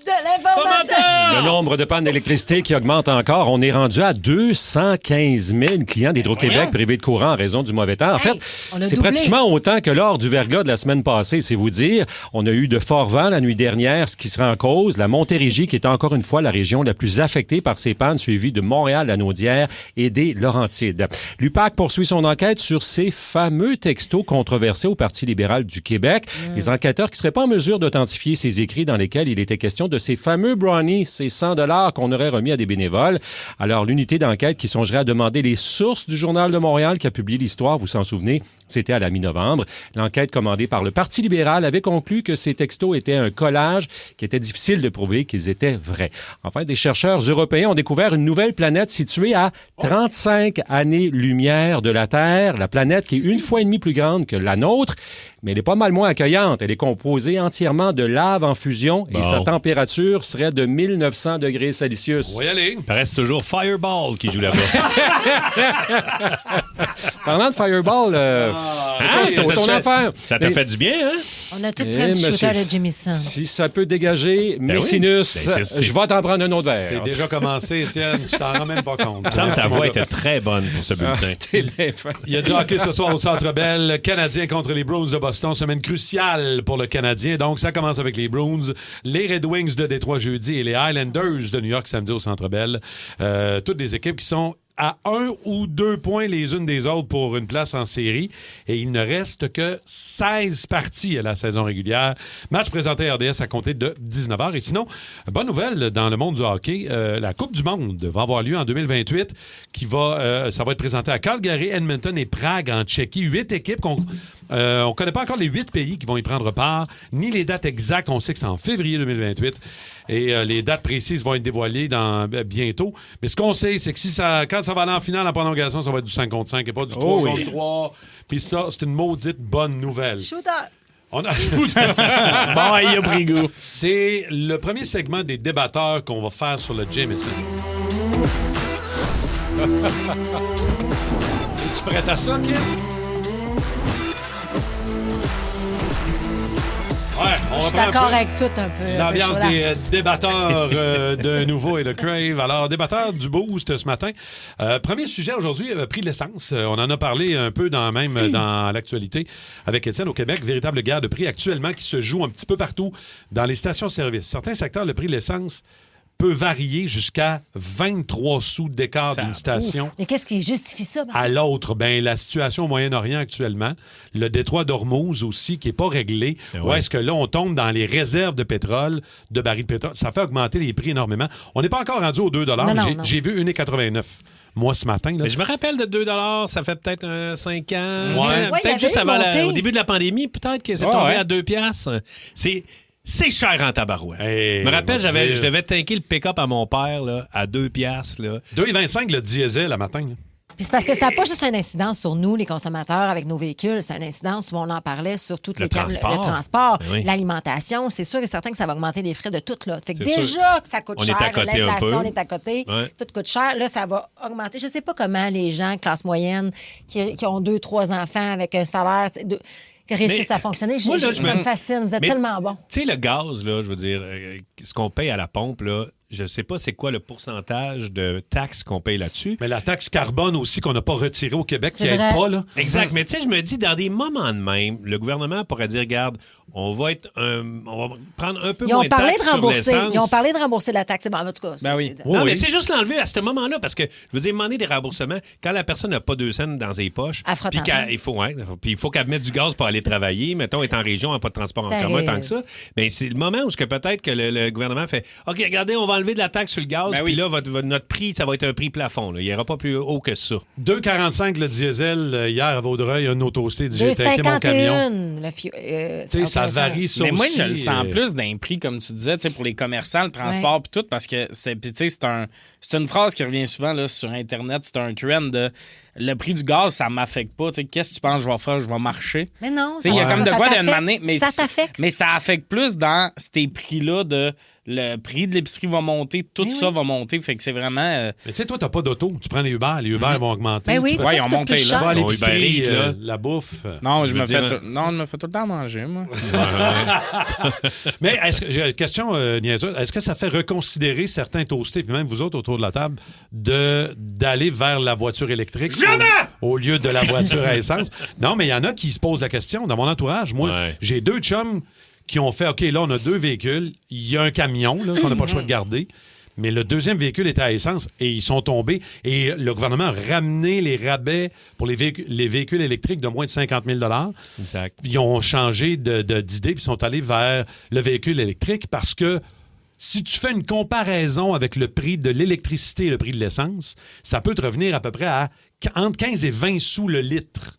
De l'informateur! Le nombre de pannes d'électricité qui augmente encore. On est rendu à 215 000 clients d'Hydro-Québec privés de courant en raison du mauvais temps. En fait, on a c'est doublé. pratiquement autant que lors du verglas de la semaine passée, c'est vous dire. On a eu de forts vents la nuit dernière, ce qui sera en cause. La Montérégie, qui est encore une fois la région la plus affectée par ces pannes, suivie de Montréal, la Naudière et des Laurentides. L'UPAC poursuit son enquête sur ces fameux textos controversés au Parti libéral du Québec. Les enquêteurs qui ne seraient pas en mesure d'authentifier ces écrits dans lesquels il était question de ces fameux brownies, ces 100 $ qu'on aurait remis à des bénévoles. Alors, l'unité d'enquête qui songerait à demander les sources du Journal de Montréal qui a publié l'histoire, vous s'en souvenez, c'était à la mi-novembre. L'enquête commandée par le Parti libéral avait conclu que ces textos étaient un collage qui était difficile de prouver qu'ils étaient vrais. Enfin, des chercheurs européens ont découvert une nouvelle planète située à 35 années-lumière de la Terre, la planète qui est une fois et demie plus grande que la nôtre, mais elle est pas mal moins accueillante. Elle est composée entièrement de lave en fusion et sa température serait de 1900 degrés Celsius. On va y aller. Il paraît c'est toujours Fireball qui joue là-bas. Parlant de Fireball, c'est ton affaire. Ça t'a fait du bien, hein? On a tout plein de shooters de Jameson. Si ça peut dégager mes oui. sinus, Ben, c'est- je vais t'en prendre un autre verre. C'est déjà commencé, Étienne. Tu t'en rends même pas compte. Il me semble que ta voix était très bonne pour ce bulletin. T'es bien fin. Il y a du hockey ce soir au Centre Bell. Canadiens contre les Bruins de Boston. Semaine cruciale pour le Canadien. Donc, ça commence avec les Bruins, les Red Wings de Détroit jeudi et les Highlanders de New York samedi au Centre Bell. Toutes des équipes qui sont à 1 ou 2 points les unes des autres pour une place en série. Et il ne reste que 16 parties à la saison régulière. Match présenté à RDS à compter de 19h. Et sinon, bonne nouvelle dans le monde du hockey, la Coupe du monde va avoir lieu en 2028 ça va être présenté à Calgary, Edmonton et Prague en Tchéquie. 8 équipes. On ne connaît pas encore les 8 pays qui vont y prendre part, ni les dates exactes. On sait que c'est en février 2028. Et les dates précises vont être dévoilées bientôt. Mais ce qu'on sait, c'est que quand ça va aller en finale, en prolongation, ça va être du 5 contre 5 et pas du 3 contre 3. Puis ça, c'est une maudite bonne nouvelle. Shooter! On ajoute. Bon, il a pris goût. C'est le premier segment des débatteurs qu'on va faire sur le Jameson. Es-tu prête à ça, Kim? Ouais, on Je suis reprend d'accord un peu avec tout un peu. l'ambiance des cholasse. débatteurs de Nouveau et de Crave. Alors, débatteurs du Boost ce matin. Premier sujet aujourd'hui, prix de l'essence. On en a parlé un peu dans l'actualité avec Étienne au Québec. Véritable guerre de prix actuellement qui se joue un petit peu partout dans les stations-service. Certains secteurs, le prix de l'essence peut varier jusqu'à 23 sous d'écart d'une station Mais qu'est-ce qui justifie ça? à l'autre. Ben, la situation au Moyen-Orient actuellement, le détroit d'Ormuz aussi, qui n'est pas réglé, où est-ce que là, on tombe dans les réserves de pétrole, de barils de pétrole. Ça fait augmenter les prix énormément. On n'est pas encore rendu aux 2 Non, J'ai vu 1,89 moi ce matin. Là. Mais je me rappelle de 2 ça fait peut-être 5 ans. Ouais. Peut-être juste avant monté. au début de la pandémie, peut-être que c'est tombé à 2 piastres. C'est cher en tabarouette. Je me rappelle, je devais tanker le pick-up à mon père là, à 2 piastres. 2,25 le diesel le matin. Là. Puis c'est parce que ça n'a pas juste une incidence sur nous, les consommateurs, avec nos véhicules. C'est une incidence, où on en parlait, sur toutes les câbles, le transport, Ben oui. l'alimentation. C'est sûr et certain que ça va augmenter les frais de tout. Là. Fait que C'est déjà que ça coûte On cher, est à côté un l'inflation, peu. on est à côté, Ouais. tout coûte cher. Là, ça va augmenter. Je ne sais pas comment les gens, classe moyenne, qui ont 2-3 enfants avec un salaire, qui réussissent à fonctionner. Moi, là, Ça me fascine. Vous êtes tellement bon. Tu sais, le gaz, là, je veux dire, ce qu'on paye à la pompe, là, je sais pas c'est quoi le pourcentage de taxes qu'on paye là-dessus. Mais la taxe carbone aussi qu'on n'a pas retirée au Québec, qui C'est n'aide vrai. pas. Là. Exact. Mais tu sais, je me dis, dans des moments de même, le gouvernement pourrait dire, regarde, on va prendre un peu Ils moins ont parlé de taxes de rembourser. sur l'essence. Ils ont parlé de rembourser la taxe. Bon, en tout cas, Ben oui. Non, mais tu sais, juste l'enlever à ce moment-là, parce que, je veux dire, demander des remboursements, quand la personne n'a pas 2 cents dans ses poches, Elle frotte puis ensemble. il faut qu'elle mette du gaz pour aller travailler, mettons, est en région, n'a pas de transport en Ça commun arrive. tant que ça, bien, c'est le moment où ce que peut-être que le gouvernement fait, OK, regardez, on va enlever de la taxe sur le gaz, puis là, notre prix, ça va être un prix plafond. Là. Il n'y aura pas plus haut que ça. 2,45 le diesel hier à Vaudreuil, un auto-toasté dit j'ai tanké mon camion. 2,51 Tu sais, ça varie ça Mais moi, aussi, je le sens plus d'un prix, comme tu disais, tu sais, pour les commerçants, le transport puis tout, parce que c'est une phrase qui revient souvent là, sur Internet, c'est un trend de le prix du gaz, ça m'affecte pas. Tu sais, qu'est-ce que tu penses que je vais faire? Je vais marcher. Mais non. Tu sais, il y a comme de ça quoi d'une t'affecte. année, mais Ça t'affecte. Mais ça affecte plus dans ces prix-là de le prix de l'épicerie va monter, tout ça va monter. Fait que c'est vraiment. Mais tu sais, toi, t'as pas d'auto. Tu prends les Uber. Les Uber vont augmenter. Ben oui, Tu vas- Ouais, ils ont monté Tu là. vas à Bon, l'épicerie, Uber Eats, là. la bouffe. Non, je veux me dire, fais tout le temps manger, moi. Mais est-ce que, j'ai une question niaiseuse, est-ce que ça fait reconsidérer certains toastés, puis même vous autres autour de la table, d'aller vers la voiture électrique au lieu de la voiture à essence? Non, mais il y en a qui se posent la question. Dans mon entourage, moi, j'ai 2 chums qui ont fait, OK, là, on a 2 véhicules. Il y a un camion là, qu'on n'a pas le choix de garder. Mais le deuxième véhicule était à essence et ils sont tombés. Et le gouvernement a ramené les rabais pour les véhicules électriques de moins de 50 000 Exact. Ils ont changé d'idée puis sont allés vers le véhicule électrique parce que si tu fais une comparaison avec le prix de l'électricité et le prix de l'essence, ça peut te revenir à peu près à entre 15 et 20 sous le litre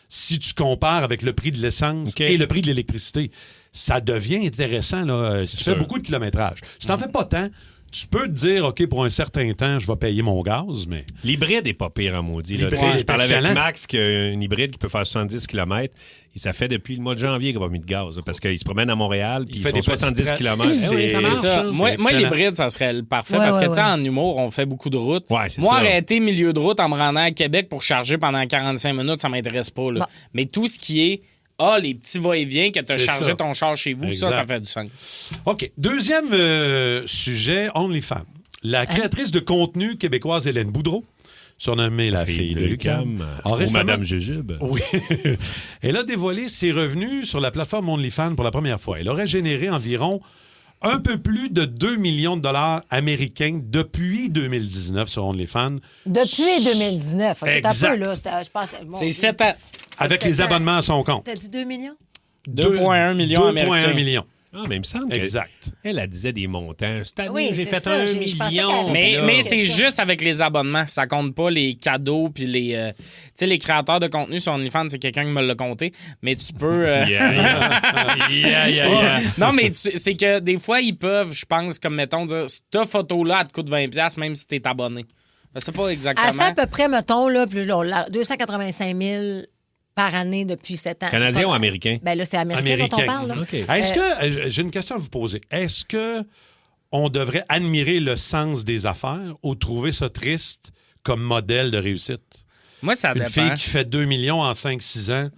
si tu compares avec le prix de l'essence et le prix de l'électricité. Ça devient intéressant là, si tu fais beaucoup de kilométrage. Si tu n'en fais pas tant, tu peux te dire, OK, pour un certain temps, je vais payer mon gaz, mais... L'hybride n'est pas pire en maudit. Là. L'hybride Je est parlais excellent. avec Max, qui a une hybride qui peut faire 70 km. Et ça fait depuis le mois de janvier qu'il n'a pas mis de gaz. Là, parce qu'il se promène à Montréal, puis Il ils fait sont des 70 petits km. C'est ça. Moi, excellent. l'hybride, ça serait le parfait Ouais, parce que, ouais, tu sais, ouais. en humour, on fait beaucoup de routes. Ouais, c'est Moi, ça. arrêter milieu de route en me rendant à Québec pour charger pendant 45 minutes, ça m'intéresse pas. Là. Bon. Mais tout ce qui est, les petits va-et-vient que tu as C'est chargé ça. ton char chez vous, Exact. ça fait du sens. OK. Deuxième sujet, OnlyFans. La créatrice de contenu québécoise Hélène Boudreau, surnommée la fille de Lucam, Ou Madame Jujube. Oui. Elle a dévoilé ses revenus sur la plateforme OnlyFans pour la première fois. Elle aurait généré environ un peu plus de 2 millions de dollars américains depuis 2019 sur OnlyFans. Depuis 2019. OK, t'as Exact. peu, là. Je pense, mon C'est Dieu. 7 ans. Avec 7 les ans. abonnements à son compte. T'as dit 2 millions? 2,1 millions 2,1 américains. millions. Ah, mais il me semble Exact. Elle disait des montants. Cette année, Oui, j'ai c'est fait ça, 1 je pensais million. qu'elle- Mais, Puis là- mais c'est juste avec les abonnements. Ça compte pas les cadeaux puis les... tu sais, les créateurs de contenu sur OnlyFans, c'est quelqu'un qui me l'a compté. Mais tu peux... Yeah. Non, mais c'est que des fois, ils peuvent, je pense, comme mettons, dire, cette photo-là, elle te coûte 20$ même si t'es abonné. Je sais pas Elle exactement. fait à peu près, mettons, là, 285 000 par année depuis 7 ans. Canadien ou américain? Ben là, c'est américain dont on parle. Là. Okay. Est-ce que, j'ai une question à vous poser, est-ce que on devrait admirer le sens des affaires ou trouver ça triste comme modèle de réussite? Moi, ça dépend. Une fille qui fait 2 millions en 5-6 ans,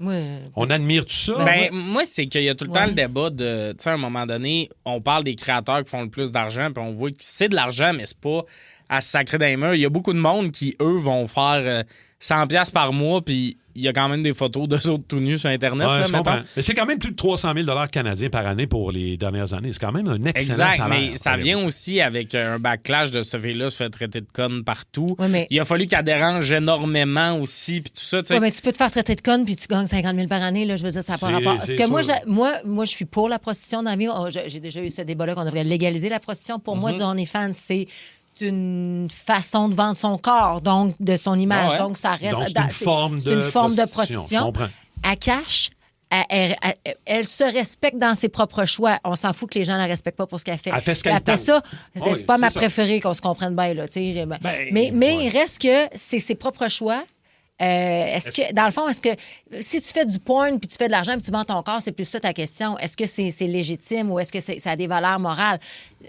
on admire tout ça? Moi, c'est qu'il y a tout le temps le débat de... Tu sais, à un moment donné, on parle des créateurs qui font le plus d'argent, puis on voit que c'est de l'argent, mais c'est pas à se sacrer dans les murs. Il y a beaucoup de monde qui, eux, vont faire 100$ par mois, puis il y a quand même des photos d'eux autres tout nus sur Internet. Ouais, là, je comprends. Mais c'est quand même plus de 300 000 $ canadiens par année pour les dernières années. C'est quand même un excellent salaire. Mais ça vient aussi avec un backlash de cette fille-là se fait traiter de conne partout. Ouais, mais... Il a fallu qu'elle dérange énormément aussi, puis tout ça. Oui, mais tu peux te faire traiter de conne puis tu gagnes 50 000 par année. Là, je veux dire, ça n'a pas rapport. Parce que moi, je suis pour la prostitution dans la vie. J'ai déjà eu ce débat-là qu'on devrait légaliser la prostitution. Pour moi, du OnlyFans, c'est une façon de vendre son corps, donc de son image. Donc, ça reste... Donc, c'est une forme de prostitution. Elle cache. Elle se respecte dans ses propres choix. On s'en fout que les gens ne la respectent pas pour ce qu'elle fait. Elle fait ce qu'elle Après ça, c'est pas ma préférée, qu'on se comprenne bien. Là, mais il reste que c'est ses propres choix. Dans le fond, est-ce que si tu fais du porn puis tu fais de l'argent puis tu vends ton corps, c'est plus ça ta question. Est-ce que c'est légitime ou est-ce que ça a des valeurs morales?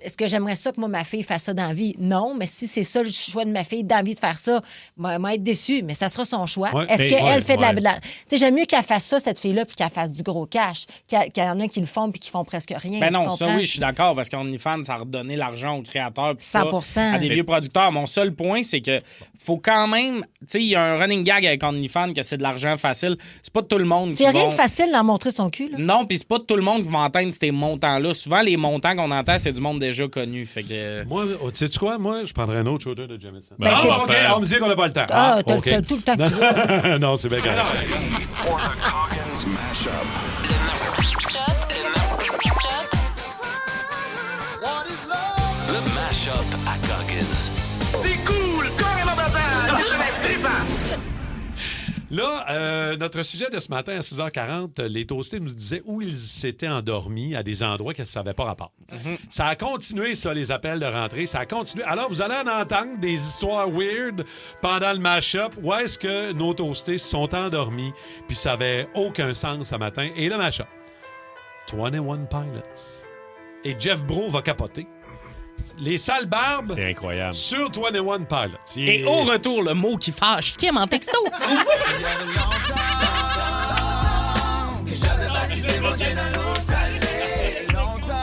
Est-ce que j'aimerais ça que moi, ma fille fasse ça dans la vie? Non, mais si c'est ça le choix de ma fille, d'envie de faire ça, moi, être déçue, mais ça sera son choix. Est-ce qu'elle fait de la... Tu sais, j'aime mieux qu'elle fasse ça, cette fille-là, puis qu'elle fasse du gros cash, qu'il y en a qui le font puis qui font presque rien. Ben non, ça, oui, je suis d'accord, parce qu'OnlyFans, ça a redonné l'argent aux créateurs. 100%. À des vieux producteurs. Mon seul point, c'est que faut quand même... Tu sais, il y a un running gag avec OnlyFans que c'est de l'argent facile. C'est pas tout le monde qui Il n'y a rien de facile d'en montrer son cul. Là. Non, puis c'est pas tout le monde qui va entendre ces montants-là. Souvent, les montants qu'on entend, c'est du monde déjà connu. Fait que... Moi, sais-tu quoi? Moi, je prendrais un autre shooter de Jamison. Ben, OK, on me dit qu'on n'a pas le temps. T'as tout le temps que tu veux. Non, c'est bien correct. Le mash-up à Goggins. C'est cool! Carrément matin! C'est trippant! Là, notre sujet de ce matin à 6h40, les toastés nous disaient où ils s'étaient endormis à des endroits qui ne savaient pas rapport. Ça a continué, ça, les appels de rentrée. Ça a continué. Alors, vous allez en entendre des histoires weird pendant le mash-up. Où est-ce que nos toastés se sont endormis puis ça n'avait aucun sens ce matin. Et le mash-up, 21 Pilots. Et Jeff Bro va capoter. Les sales barbes. C'est incroyable. Sur 21 Pilots. Et au retour, le mot qui fâche, Kim en texto. Que j'avais baptisé mon Dieu dans l'eau salée. Longtemps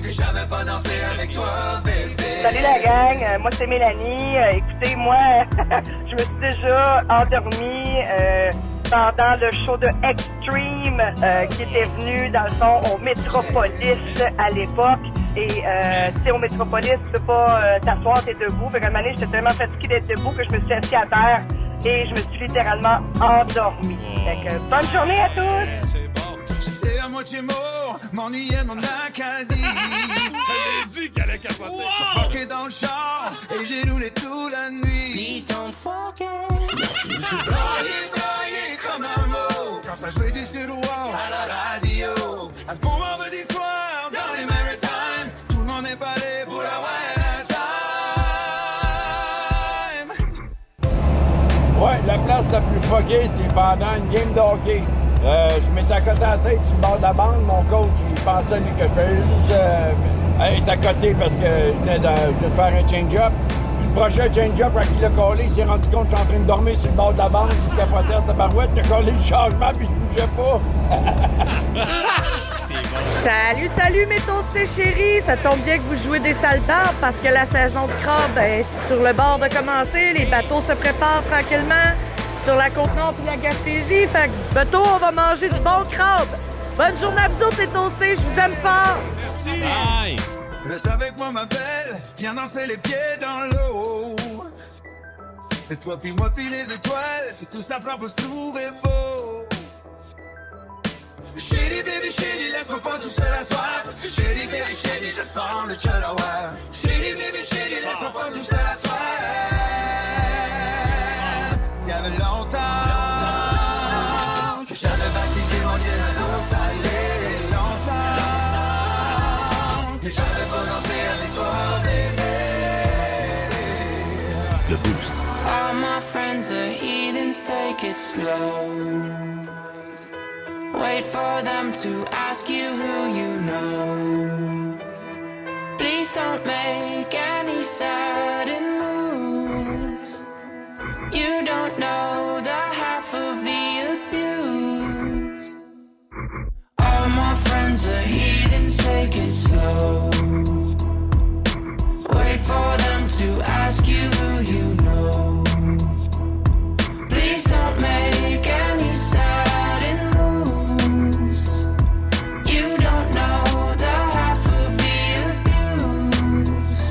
que j'avais pas dansé avec toi, bébé. Salut la gang, moi c'est Mélanie. Écoutez, moi, je me suis déjà endormie pendant le show de Extreme qui était venu, dans le fond, au Métropolis à l'époque. Et, tu sais, au Métropolis, tu peux pas t'asseoir, t'es debout. Fait qu'à un moment donné, j'étais tellement fatiguée d'être debout que je me suis assise à terre et je me suis littéralement endormie. Fait que, bonne journée à tous! J'étais à moitié mort, m'ennuyais mon Acadie. J'avais dit qu'elle allait capoter. Bloqué dans le char et j'ai roulé toute la nuit. Please don't forget. Je suis braillé comme un mot quand ça jouait du Suroir à la radio. Un bon vendredi soir dans les Maritimes, tout le monde est paré pour la West Time. Ouais, la place la plus fuckée, c'est pendant une game de hockey. Je m'étais à côté à la tête sur le bord de la bande. Mon coach, il pensait lui, que je faisais juste être à côté parce que je venais de faire un change-up. Puis le prochain change-up, quand il a collé, il s'est rendu compte que j'étais en train de dormir sur le bord de la bande. Il capotait à tabarouette, il a collé le changement puis je bougeais pas. Salut mes toastés chéris! Ça tombe bien que vous jouez des sales barbes parce que la saison de crabe est sur le bord de commencer. Les bateaux se préparent tranquillement sur la Côte-Nord puis la Gaspésie. Fait que, bateau, on va manger du bon crabe! Bonne journée à vous autres les toastés, je vous aime fort! Merci! Bye! Reste avec moi ma belle, viens danser les pieds dans l'eau. Et toi puis moi puis les étoiles, c'est tout ça pour se trouver beau. Chérie, baby, chérie, laisse-moi pas tout seul à soir. Parce que chérie, baby, chérie, je forme le Chalawa. Chérie, baby, chérie, laisse-moi pas tout seul à soir. Il y avait longtemps que j'avais baptisé mon Dieu dans l'eau salée. Longtemps que j'avais pas dansé avec toi, bébé. Le Boost. All my friends friends are heathens, take it slow. Wait for them to ask you who you know. Please don't make any sudden moves. You don't know the half of the abuse. All my friends are heathens, take it slow. Wait for them to ask you who you know. Please don't make any sudden moves. You don't know the half of the abuse.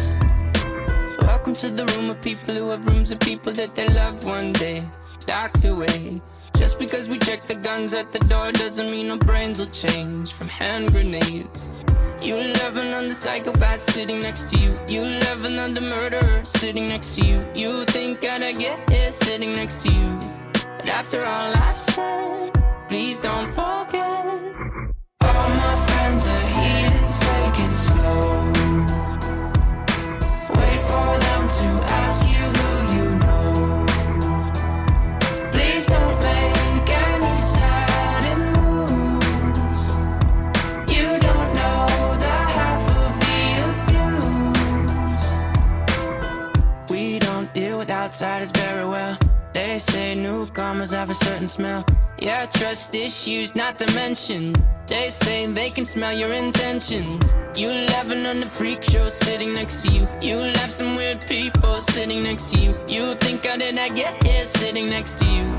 Welcome to the room of people who have rooms of people that they love one day docked away. Just because we check the guns at the door doesn't mean our brains will change from hand grenades. You love another psychopath sitting next to you. You love another murderer sitting next to you. You think I'd get here sitting next to you. But after all I've said, please don't forget. All my friends are heathens, take it slow. Wait for them to ask you who you know. Please don't make any sudden moves. You don't know the half of the abuse. We don't deal with outsiders very well. They say newcomers have a certain smell. Yeah, trust issues not to mention. They say they can smell your intentions. You laughing on the freak show sitting next to you. You laugh some weird people sitting next to you. You think how did I get here sitting next to you?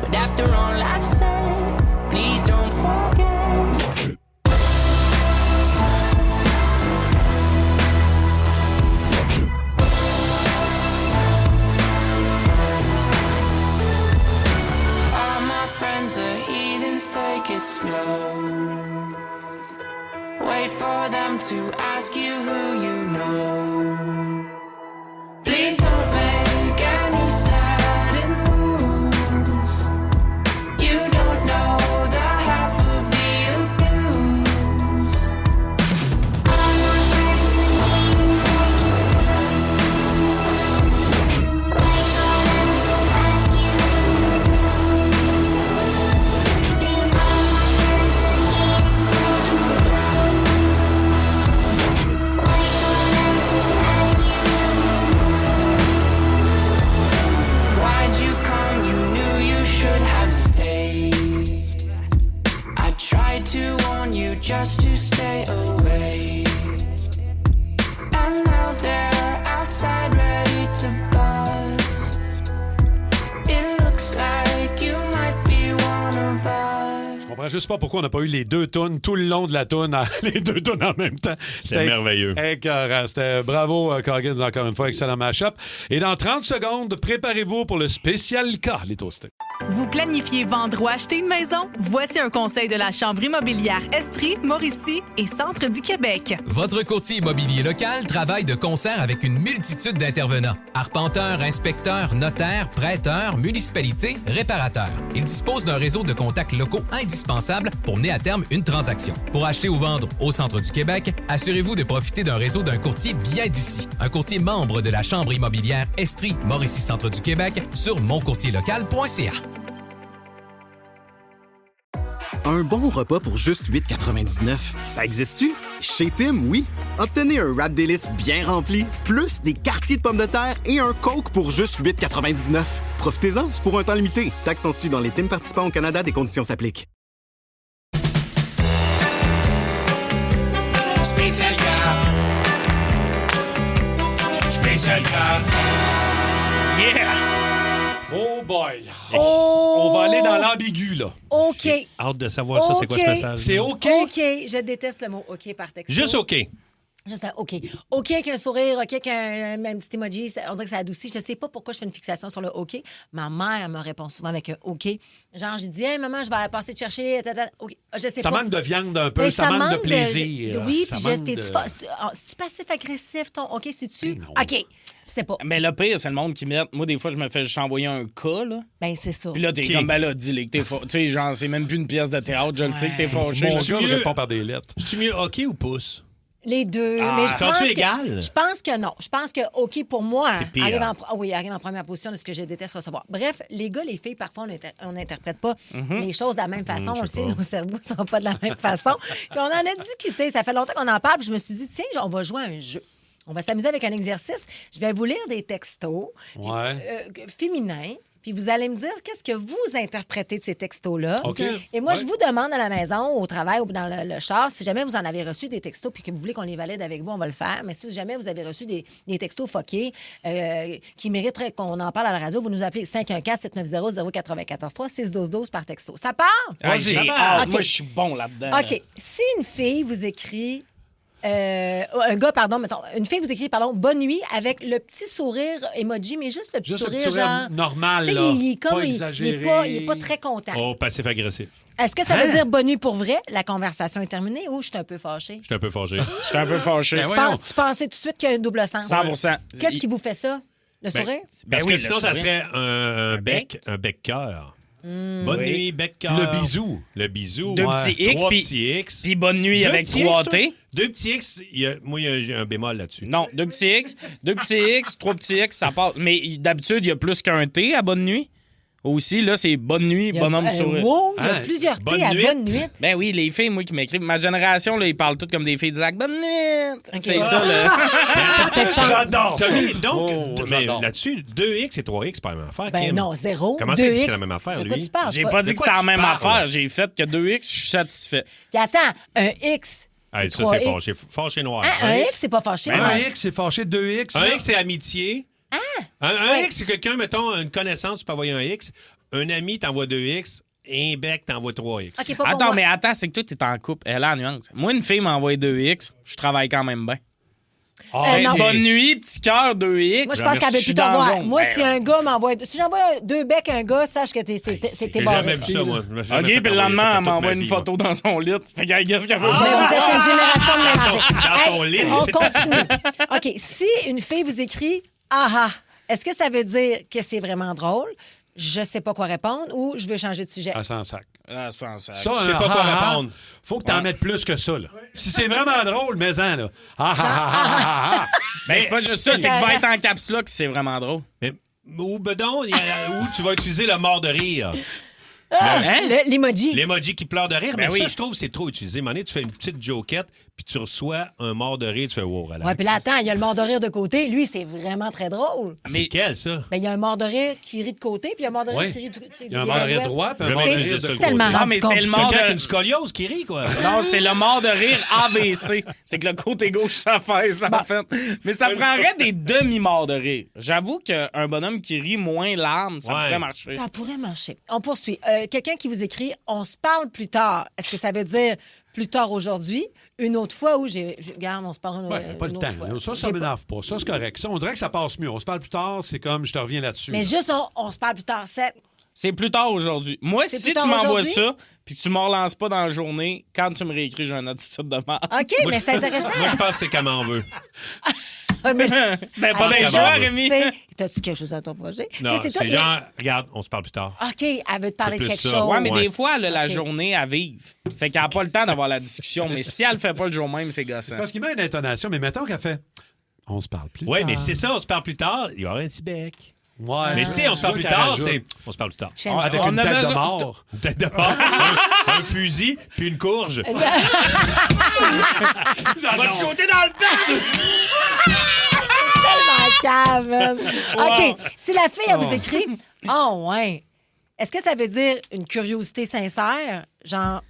But after all I've said, please don't forget. All my friends are heathens, take it slow. Wait for them to ask you who you know. Please don't make any sudden moves. You don't know the half of the abuse. All my friends wait for them to ask you. Please, all my friends Why'd you come? You knew you should have stayed. I tried to warn you just to stay away. And now they're outside ready to bust. It looks like you might be one of us. Je comprends juste pas pourquoi on n'a pas eu les deux tunes tout le long de la tune, les deux tunes en même temps. C'était merveilleux. Écœurant. C'était bravo, Coggins, encore une fois. Excellent mash-up. Et dans 30 secondes, préparez-vous pour le spécial cas, les toastés. Vous planifiez vendre ou acheter une maison? Voici un conseil de la Chambre immobilière Estrie, Mauricie et Centre du Québec. Votre courtier immobilier local travaille de concert avec une multitude d'intervenants. Arpenteurs, inspecteurs, notaires, prêteurs, municipalités, réparateurs. Il dispose d'un réseau de contacts locaux indispensables pour mener à terme une transaction. Pour acheter ou vendre au Centre du Québec, assurez-vous de profiter d'un réseau d'un courtier bien d'ici. Un courtier membre de la Chambre immobilière Estrie, Mauricie, Centre du Québec sur moncourtierlocal.ca. Un bon repas pour juste 8,99. Ça existe-tu? Chez Tim, oui. Obtenez un wrap délice bien rempli, plus des quartiers de pommes de terre et un Coke pour juste 8,99. Profitez-en, c'est pour un temps limité. Taxes en su dans les Tim participants au Canada, des conditions s'appliquent. Spécial cas. Spécial cas. Yeah! Oh boy! Oh! On va aller dans l'ambigu, là. OK. Hâte de savoir ça, c'est quoi ce message. C'est OK? OK. Je déteste le mot OK par texto. Juste OK. Juste un OK. OK avec un sourire, OK avec un petit emoji. On dirait que ça adoucit. Je ne sais pas pourquoi je fais une fixation sur le OK. Ma mère me répond souvent avec un OK. Genre, je dis, hey, maman, je vais passer te chercher. OK. Je sais Ça pas. manque de viande un peu, Mais ça manque de plaisir. Oui, Ça puis manque c'est-tu passif-agressif, ton OK? C'est-tu? OK. Je sais pas. Mais le pire, c'est le monde qui met. Moi, des fois, je me fais juste envoyer un cas, là. Ben, c'est ça. Puis là, t'es comme, ben là, dis-le que t'es fâché. Tu sais, genre, c'est même plus une pièce de théâtre, je le sais que t'es fâché. Mon gars me répond par des lettres. C'est-tu mieux OK ou pouce? Les deux. Ah, mais sont-tu égales? Je pense que non. Je pense que, OK, pour moi, pire. arrive en première position de ce que je déteste recevoir. Bref, les gars, les filles, parfois, on n'interprète pas les choses de la même façon. On le sait, nos cerveaux ne sont pas de la même façon. Puis on en a discuté. Ça fait longtemps qu'on en parle. Puis je me suis dit, tiens, on va jouer à un jeu. On va s'amuser avec un exercice. Je vais vous lire des textos féminins. Puis vous allez me dire qu'est-ce que vous interprétez de ces textos-là. OK. Et moi, je vous demande à la maison, au travail ou dans le char, si jamais vous en avez reçu des textos puis que vous voulez qu'on les valide avec vous, on va le faire. Mais si jamais vous avez reçu des textos fuckés qui mériteraient qu'on en parle à la radio, vous nous appelez 514-790-0943, 612-12 par texto. Ça part? J'ai hâte. Moi, je suis bon là-dedans. OK. Si une fille vous écrit... un gars, pardon, mettons, une fille vous écrit, pardon, bonne nuit avec le petit sourire emoji, mais juste le petit sourire, genre. Normal, là. Il est pas très content. Oh, passif-agressif. Est-ce que ça veut dire bonne nuit pour vrai? La conversation est terminée ou je suis un peu fâchée? Je suis un peu fâché. Tu pensais tout de suite qu'il y a un double sens? 100%. Qu'est-ce qui vous fait ça? Le sourire? Parce que sinon, ça serait un bec-cœur. Bonne nuit, bec-cœur. Le bisou. Le bisou. Deux petits X, Trois petits X. Puis bonne nuit avec 3 T. Deux petits X, moi, j'ai un bémol là-dessus. Non, deux petits X, 3 petits X, ça passe. Mais d'habitude, il y a plus qu'un T à bonne nuit. Aussi, là, c'est bonne nuit, bonhomme sourire. Wow, il y a plusieurs T à bonne nuit. Ben oui, les filles, moi, qui m'écrivent. Ma génération, là, ils parlent toutes comme des filles. Ils disent bonne nuit. Okay. C'est ça, là. J'adore ça. Donc, mais là-dessus, 2X et 3X, c'est pas la même affaire. Ben non, 0. Comment ça, c'est la même affaire, lui? J'ai pas dit que c'était la même affaire. J'ai fait que 2X, je suis satisfait. Puis attends, un X. Hey, ça, c'est fâché. Fâché noir. Un X, c'est pas fâché. Un X, c'est fâché. 2X. Un X, c'est amitié. Un X, c'est quelqu'un, mettons, une connaissance, tu peux envoyer un X. Un ami t'envoie 2X. Et un bec t'envoie 3X. Okay, attends, c'est que toi, t'es en couple. Elle a la nuance. Moi, une fille m'a envoyé 2X. Je travaille quand même bien. Bonne nuit, petit cœur, 2X. Moi, je pense qu'elle veut plus t'envoyer. Moi, si un gars m'envoie... Si j'envoie 2 becs à un gars, sache que c'était bon. J'ai jamais vu ça, moi. OK, puis le lendemain, elle m'envoie une photo dans son lit. Fait qu'elle qu'est-ce qu'elle veut. Mais vous êtes une génération de ménagers. Dans son lit. On continue. OK, si une fille vous écrit « Ah, est-ce que ça veut dire que c'est vraiment drôle? Je sais pas quoi répondre ou je veux changer de sujet. » Ah, sans sac. Ça, je sais pas quoi répondre. Faut que t'en mettes plus que ça, là. Si c'est vraiment drôle, mets-en, là. Ben, c'est pas juste ça, c'est qu'il va être en caps lock si c'est vraiment drôle. Ou bedon, où tu vas utiliser le mort de rire. L'emoji. L'emoji qui pleure de rire. Ben mais oui. ça, je trouve, c'est trop utilisé. À un moment donné, tu fais une petite joquette, puis tu reçois un mort de rire, tu fais wow, relax. Ouais, puis là, attends, il y a le mort de rire de côté. Lui, c'est vraiment très drôle. C'est quel, ça? Ben, il y a un mort de rire qui rit de côté, puis il y a un mort de rire qui rit de côté. Il y a un mort de rire droit, puis un mort de rire de côté. Tellement Non, mais c'est le mort de quelqu'un qui a une scoliose qui rit, quoi. Non, c'est le mort de rire AVC. C'est que le côté gauche, ça fait ça, en fait. Mais ça prendrait des demi-morts de rire. J'avoue qu'un bonhomme qui rit moins larmes, ça pourrait marcher. Ça pourrait marcher. On poursuit. Quelqu'un qui vous écrit « On se parle plus tard ». Est-ce que ça veut dire plus tard aujourd'hui? Une autre fois où regarde, on se parle pas le temps. Ça m'énerve pas. Ça, c'est correct. Ça, on dirait que ça passe mieux. On se parle plus tard, c'est comme je te reviens là-dessus. Mais juste on se parle plus tard. C'est plus tard aujourd'hui. Moi, si tu m'envoies ça, puis tu me relances pas dans la journée, quand tu me réécris, j'ai une attitude de merde. OK, mais c'est intéressant. Moi, je pense que c'est comme on veut. C'était pas des choix, Rémi. T'as-tu quelque chose dans ton projet? Non, c'est genre, regarde, on se parle plus tard. OK, elle veut te parler de quelque chose. Ouais, mais des fois, la journée, elle vive. Fait qu'elle n'a pas le temps d'avoir la discussion. Mais si elle le fait pas le jour même, c'est gossant. C'est parce qu'il met une intonation, mais mettons qu'elle fait « On se parle plus tard ». Oui, mais c'est ça, on se parle plus tard, il y aura un petit bec. Ouais. Mais si on se parle plus tard, c'est on se parle plus tard. Avec une tête de mort. Une tête de mort, un fusil, puis une courge. On va te shooter dans le temps! Tellement cave. OK, si la fille, elle vous écrit « Oh, ouais », est-ce que ça veut dire une curiosité sincère? Genre,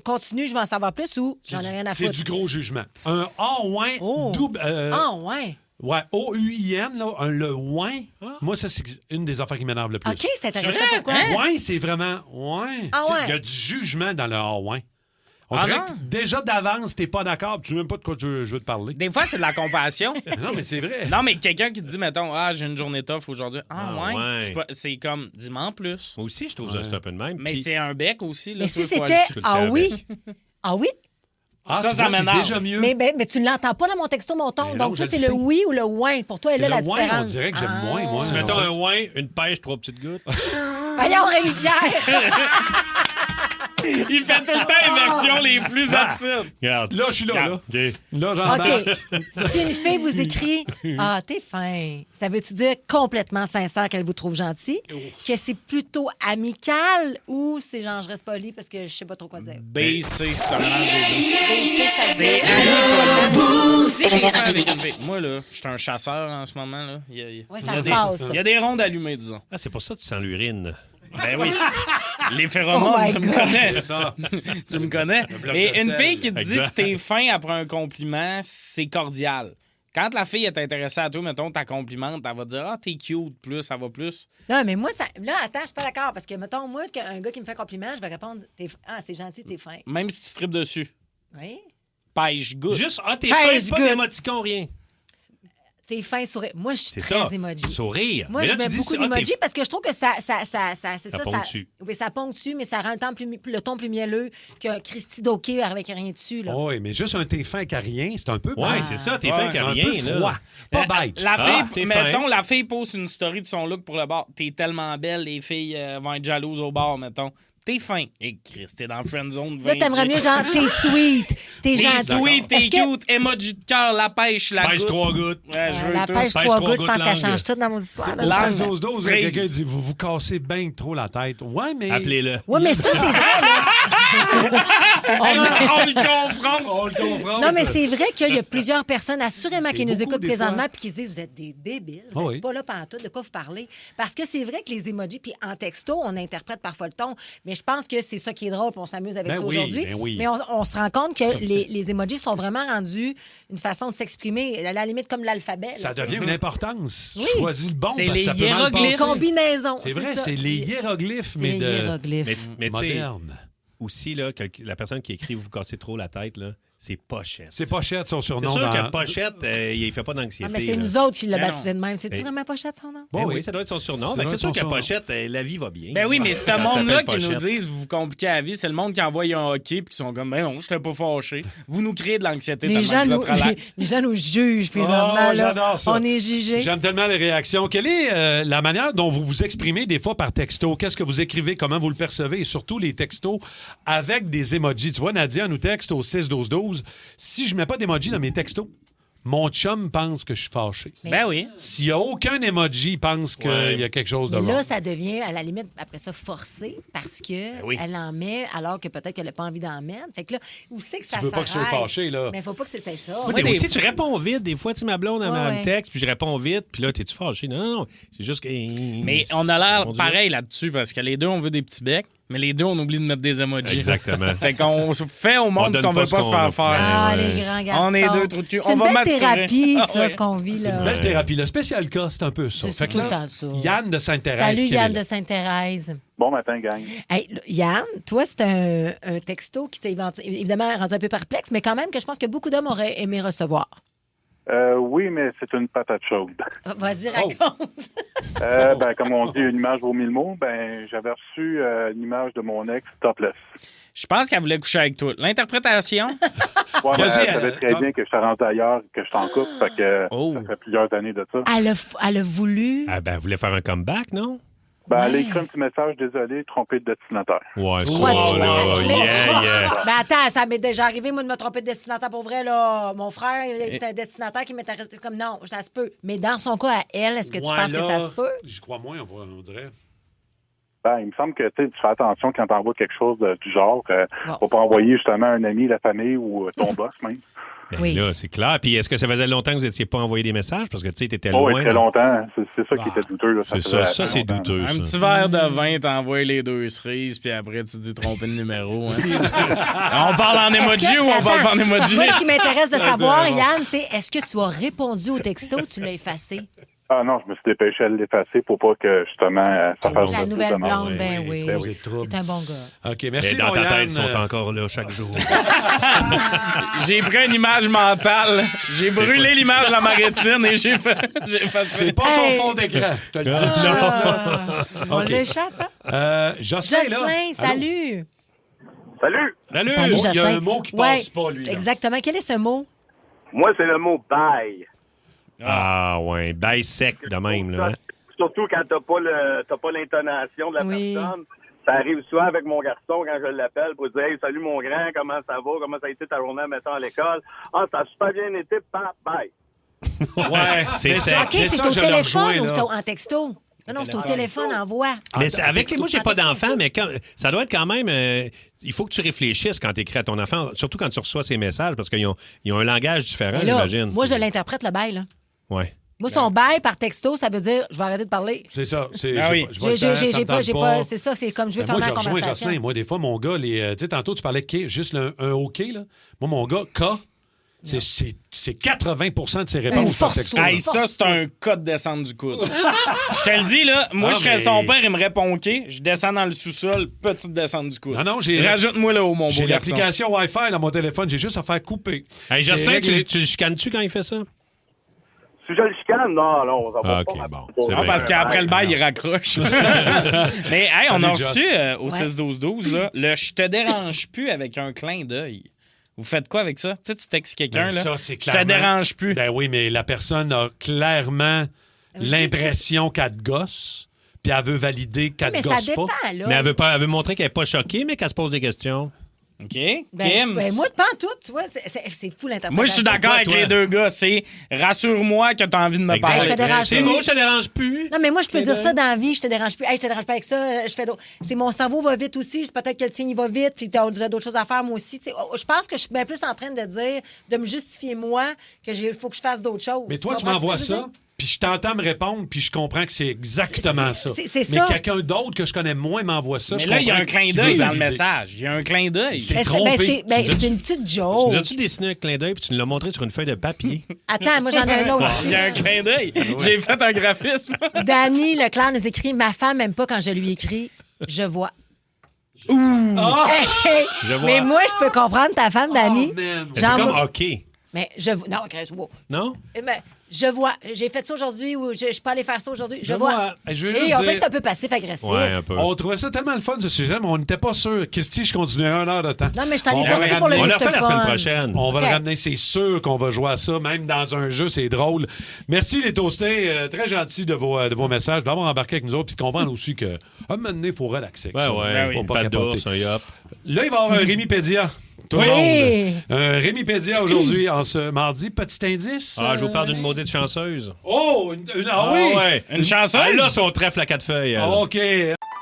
continue, je veux en savoir plus ou j'en ai rien à foutre? C'est du gros jugement. Un « Ah, ouais » double... Ah, ouais. Ouais, O-U-I-N, là, le « ouin », moi, ça, c'est une des affaires qui m'énerve le plus. OK, c'est intéressant. Pourquoi? Ouin, c'est vraiment « ouin ». Il y a du jugement dans le « ah, ouin ». On dirait que déjà d'avance, t'es pas d'accord, tu sais même pas de quoi je veux te parler. Des fois, c'est de la compassion. Non, mais c'est vrai. Non, mais quelqu'un qui te dit, mettons, j'ai une journée tough aujourd'hui. Ouais. C'est comme, dis-moi en plus. Moi aussi, je trouve ça, c'est un peu de même. Mais c'est un bec aussi. Là, mais si c'était « ah oui », ah oui? Ça m'énerve. Déjà mieux. Mais tu ne l'entends pas dans mon texto, mon ton. Donc, toi, c'est le oui ou le ouin. Pour toi, elle a la différence. On dirait que j'aime moins, moi. Si mettons un ouin, une pêche, 3 petites gouttes. Voyons, Rémi-Pierre! Il fait tout le temps les versions les plus absurdes. Regarde. Là, je suis là. OK. Là, j'embarque. OK. Si une fille vous écrit « Ah, t'es fin », ça veut-tu dire complètement sincère qu'elle vous trouve gentil? Que c'est plutôt amical ou c'est genre je reste poli parce que je sais pas trop quoi dire? B, C, c'est un mélange des deux. C'est moi, là, je suis un chasseur en ce moment. Là. Oui, ça se passe. Il y a des rondes allumées, disons. Ah, c'est pour ça que tu sens l'urine. Ben oui. Les phéromones, Oh tu my me God. connais. C'est ça. Tu me connais. bloc Et de une sel. fille qui te dit Exact. que t'es fin après un compliment, c'est cordial. Quand la fille est intéressée à toi, mettons, ta complimente, elle va te dire « Ah, t'es cute, plus, ça va plus. » Non, mais moi, là, attends, je suis pas d'accord. Parce que, mettons, moi, un gars qui me fait un compliment, je vais répondre Ah, c'est gentil, t'es fin. Même si tu tripes dessus. Oui. Pêche good. Juste, t'es Hey, fin, pas good. d'émoticon, rien. T'es fin, sourire. Moi, je suis C'est très ça. emoji. Sourire. Moi, Mais je là, mets tu dis, beaucoup ah, t'es- d'emojis parce que je trouve que ça c'est ça. ponctue. Oui, ça ponctue, mais ça rend le ton plus mielleux qu'un Christy Doké avec rien dessus. Là. Oui, mais juste un thé fin qui a rien, c'est un peu... Ouais, c'est ça, t'es fin qu'à un rien, peu là. froid. Pas bête. La fille, t'es fin. mettons, la fille pose une story de son look pour le bar. T'es tellement belle, les filles vont être jalouses au bar, mettons. T'es fin. Et Chris, t'es dans friend zone. Là, t'aimerais mieux, genre, t'es sweet, t'es T'es gentil. sweet, t'es Est-ce que- cute, emoji de cœur, la pêche, la Pêche goutte. 3 gouttes. Ouais, je veux La tout. pêche Pêche 3 trois gouttes, je pense gouttes qu'elle langue. change tout dans mon histoire. là. Langue. 16-12-12, Cerise. quelqu'un dit vous vous cassez bien trop la tête. Ouais, mais. Appelez-le. Oui, mais ça, c'est vrai, là. On le comprend. On le comprend. Non, mais c'est vrai qu'il y a plusieurs personnes, assurément, qui nous beaucoup écoutent des présentement fois. puis qui se disent vous êtes des débiles, vous Ah n'êtes oui. pas là pantoute, de quoi vous parlez. Parce que c'est vrai que les emojis, puis en texto, on interprète parfois le ton, mais je pense que c'est ça qui est drôle, puis on s'amuse avec Ben ça oui, aujourd'hui. ben oui. Mais on se rend compte que les emojis sont vraiment rendus une façon de s'exprimer, à la limite comme l'alphabet. Ça là, tu sais. devient une importance. Oui. Choisis le bon. C'est parce que les ça peut mal hiéroglyphes. passer. Combinaison. C'est vrai, ça. c'est les hiéroglyphes, C'est mais les de. hiéroglyphes. Mais tu sais, Moderne. aussi, là, que la personne qui écrit « Vous cassez trop la tête », là, c'est Pochette. C'est Pochette, son C'est surnom. sûr dans- que Pochette, il fait pas d'anxiété. Ah, mais c'est là. nous autres qui l'a Ben baptisé de même. C'est-tu Mais- vraiment Pochette, son nom? Ben oui. oui, ça doit être son surnom. Ça Fait que doit c'est être sûr son que surnom. Pochette, la vie va bien. Ben oui, mais ce Quand monde-là t'appelles qui nous Pochette. disent vous vous compliquez la vie, c'est le monde qui envoie un hockey puis qui sont comme ben non, je t'ai pas fâché. Vous nous créez de l'anxiété Les tellement gens, que vous nous, êtes relax. les gens nous jugent présentement. Oh, là. j'adore ça. On est jugés. J'aime tellement les réactions. Quelle est la manière dont vous vous exprimez des fois par texto? Qu'est-ce que vous écrivez? Comment vous le percevez? Et surtout les textos avec des emojis. Tu vois, Nadia nous texte au 6-12-12. Si je mets pas d'emoji dans mes textos, mon chum pense que je suis fâché. Ben oui. S'il n'y a aucun emoji, il pense qu'il Ouais. y a quelque chose de Mais wrong. là, ça devient, à la limite, après ça, forcé parce que oui. elle en met alors que peut-être qu'elle n'a pas envie d'en mettre. Fait que là, où c'est que ça Tu veux pas que je sois s'arrête? fâché, là. Mais il faut pas que c'était ça. Moi, Ouais, t'es aussi, tu réponds vite. Des fois, tu ma blonde, elle Ouais, me ouais. texte, puis je réponds vite, puis là, t'es-tu fâché? Non. C'est juste que. Mais on a l'air pareil là-dessus parce que les deux, on veut des petits becs, mais les deux, on oublie de mettre des emojis. Exactement. Fait qu'on se fait au monde ce donne qu'on pas veut ce pas se qu'on faire veut. faire. Ah, Ouais. les grands garçons. On est deux trous de cul. C'est On une va belle maturer. thérapie, Ah, ça, ouais. ce qu'on vit, là. Belle thérapie. Le spécial cas, c'est un peu ça. C'est Fait que tout le là, temps ça. Yann de Sainte-Thérèse. Salut, qui est Yann là. de Sainte-Thérèse. Bon matin, gang. Hey, Yann, toi, c'est un texto qui t'a évidemment rendu un peu perplexe, mais quand même que je pense que beaucoup d'hommes auraient aimé recevoir. Oui, mais c'est une patate chaude. Vas-y, raconte. Comme on dit, une image vaut 1000 mots. J'avais reçu une image de mon ex topless. Je pense qu'elle voulait coucher avec toi. L'interprétation? Ouais, elle Vas-y, savait très bien que je suis rendu ailleurs, que je suis en couple. Fait que ça fait plusieurs années de ça. Elle a voulu. Ah, ben, elle voulait faire un comeback, non? Elle a écrit un petit message, désolé, trompé de destinataire. Ouais, c'est Crois-tu? là. Mais- Yeah. Mais attends, ça m'est déjà arrivé, moi, de me tromper de destinataire pour vrai, là. Mon frère, c'était un destinataire qui m'était resté comme non, ça se peut. Mais dans son cas, à elle, est-ce que tu penses que ça se peut? Je crois moins, on dirait. Il me semble que tu fais attention quand tu envoies quelque chose du genre. Faut pas envoyer justement un ami, la famille ou ton boss même. Ben là, c'est clair. Puis est-ce que ça faisait longtemps que vous n'étiez pas envoyé des messages? Parce que tu sais, t'étais Oh, loin. très là. longtemps. C'est ça qui était douteux. Là. C'est faisait ça, c'est longtemps. douteux. Un ça. petit verre de vin, t'envoies les deux cerises, puis après, tu dis tromper le numéro. Hein? On parle en emoji ou on parle pas en emoji? Moi, ce qui m'intéresse de savoir, Yann, c'est est-ce que tu as répondu au texto ou tu l'as effacé? Ah non, je me suis dépêché à l'effacer pour pas que justement ça fasse La de nouvelle dommage. blonde, ben oui. C'est un bon gars. OK, merci, Mais dans mon ta Yann. tête, ils sont encore là chaque jour. J'ai pris une image mentale. J'ai brûlé l'image dans ma rétine et j'ai fait. C'est pas son fond d'écran, je te le dis. On OK. l'échappe, hein? Jocelyn, là. Jocelyn, salut! Salut! Salut! Salut, Il y a Jocelyn. un mot qui Ouais, passe pas, lui. là. Exactement. Quel est ce mot? Moi, c'est le mot bail. Ah, ouais. Bail sec de même, là. hein? Surtout quand t'as pas l'intonation de la personne. Ça arrive souvent avec mon garçon quand je l'appelle pour dire « Hey, salut mon grand, comment ça va? Comment ça a été ta journée, mettons, à l'école? Ah, ça a super bien été, bye! » Ouais, c'est ça. OK, c'est au téléphone ou en texto? Non, c'est au téléphone, en voix. Mais avec moi, j'ai pas d'enfant, mais ça doit être quand même... il faut que tu réfléchisses quand tu écris à ton enfant, surtout quand tu reçois ces messages, parce qu'ils ont un langage différent, j'imagine. Moi, je l'interprète, le bail, là. Ouais. Moi, son bail par texto, ça veut dire je vais arrêter de parler. C'est ça. C'est ça, c'est comme je veux faire ma conversation. Jocelyn, moi, des fois, mon gars, tu sais, tantôt, tu parlais K, juste un OK, là. Moi, mon gars, K, c'est 80 de ses réponses par texto. Hey, ça, c'est un cas de descendre du coude. Je te le dis, là, moi, je serais son père, il me répond OK, je descends dans le sous-sol, petite descente du coude. Non, rajoute-moi là-haut, mon beau garçon. J'ai l'application Wi-Fi dans mon téléphone, j'ai juste à faire couper. Hey, Jocelyn, tu le chicanes-tu quand il fait ça? Si je le chicane, non, ça va pas. Bon, parce qu'après le bail, il raccroche. Mais hey, on a reçu au 6-12-12 là, le « je te dérange plus » avec un clin d'œil. Vous faites quoi avec ça? Tu sais, tu textes quelqu'un, là, je te dérange plus. Ben oui, mais la personne a clairement l'impression qu'elle te gosse, puis elle veut valider qu'elle te gosse pas. Là. Mais elle veut montrer qu'elle n'est pas choquée, mais qu'elle se pose des questions. OK. Moi, pas en tout, tu vois, c'est fou l'interprétation. Moi, je suis d'accord avec les deux gars. C'est rassure-moi que tu as envie de me parler. Je te dérange plus. C'est moi, je te dérange plus. Non, mais moi, je peux dire ça dans la vie, je te dérange plus. Hey, je te dérange pas avec ça, je fais d'autres. C'est mon cerveau va vite aussi, c'est peut-être que le tien, il va vite, puis t'as d'autres choses à faire, moi aussi. T'sais, je pense que je suis bien plus en train de dire, de me justifier moi, que faut que je fasse d'autres choses. Mais toi, tu m'envoies ça. Puis je t'entends me répondre, puis je comprends que c'est exactement ça. C'est mais ça. quelqu'un d'autre que je connais moins m'envoie ça. Mais là, il y a un clin d'œil dans le message. Il y a un clin d'œil. C'est trompé. C'est une petite joke. Tu nous as-tu dessiné un clin d'œil, puis tu nous l'as montré sur une feuille de papier? Attends, moi, j'en ai un autre. Il y a un clin d'œil. J'ai fait un graphisme. Danny Leclerc nous écrit « Ma femme n'aime pas quand je lui écris « Je vois ». Je vois. Mais moi, je peux comprendre ta femme, Danny. C'est comme OK. Mais je vois. Non, Chris, wow. Non? Mais je vois. J'ai fait ça aujourd'hui ou je peux aller faire ça aujourd'hui. Je vois. Je veux Et juste on dire... dirait que c'est un peu passif-agressif. Ouais, un peu. On trouvait ça tellement le fun, ce sujet, mais on n'était pas sûr. Christy, je continuerai 1 heure de temps. Non, mais je t'en ai sorti pour le On l'a Mr. fait la semaine Fun. prochaine. On va le ramener, c'est sûr qu'on va jouer à ça, même dans un jeu, c'est drôle. Merci les toastés, très gentils de vos messages, d'avoir embarqué avec nous autres, puis de comprendre aussi qu'à un moment donné, il faut relaxer. Faut pas capoter. Un yop. Là, il va y avoir un Rémi-pédia. Tout le monde. Un Rémi-pédia aujourd'hui, en ce mardi. Petit indice. Je vous parle d'une maudite chanceuse. Oh, Une chanceuse? Elle a son trèfle à 4 feuilles. Elle. OK.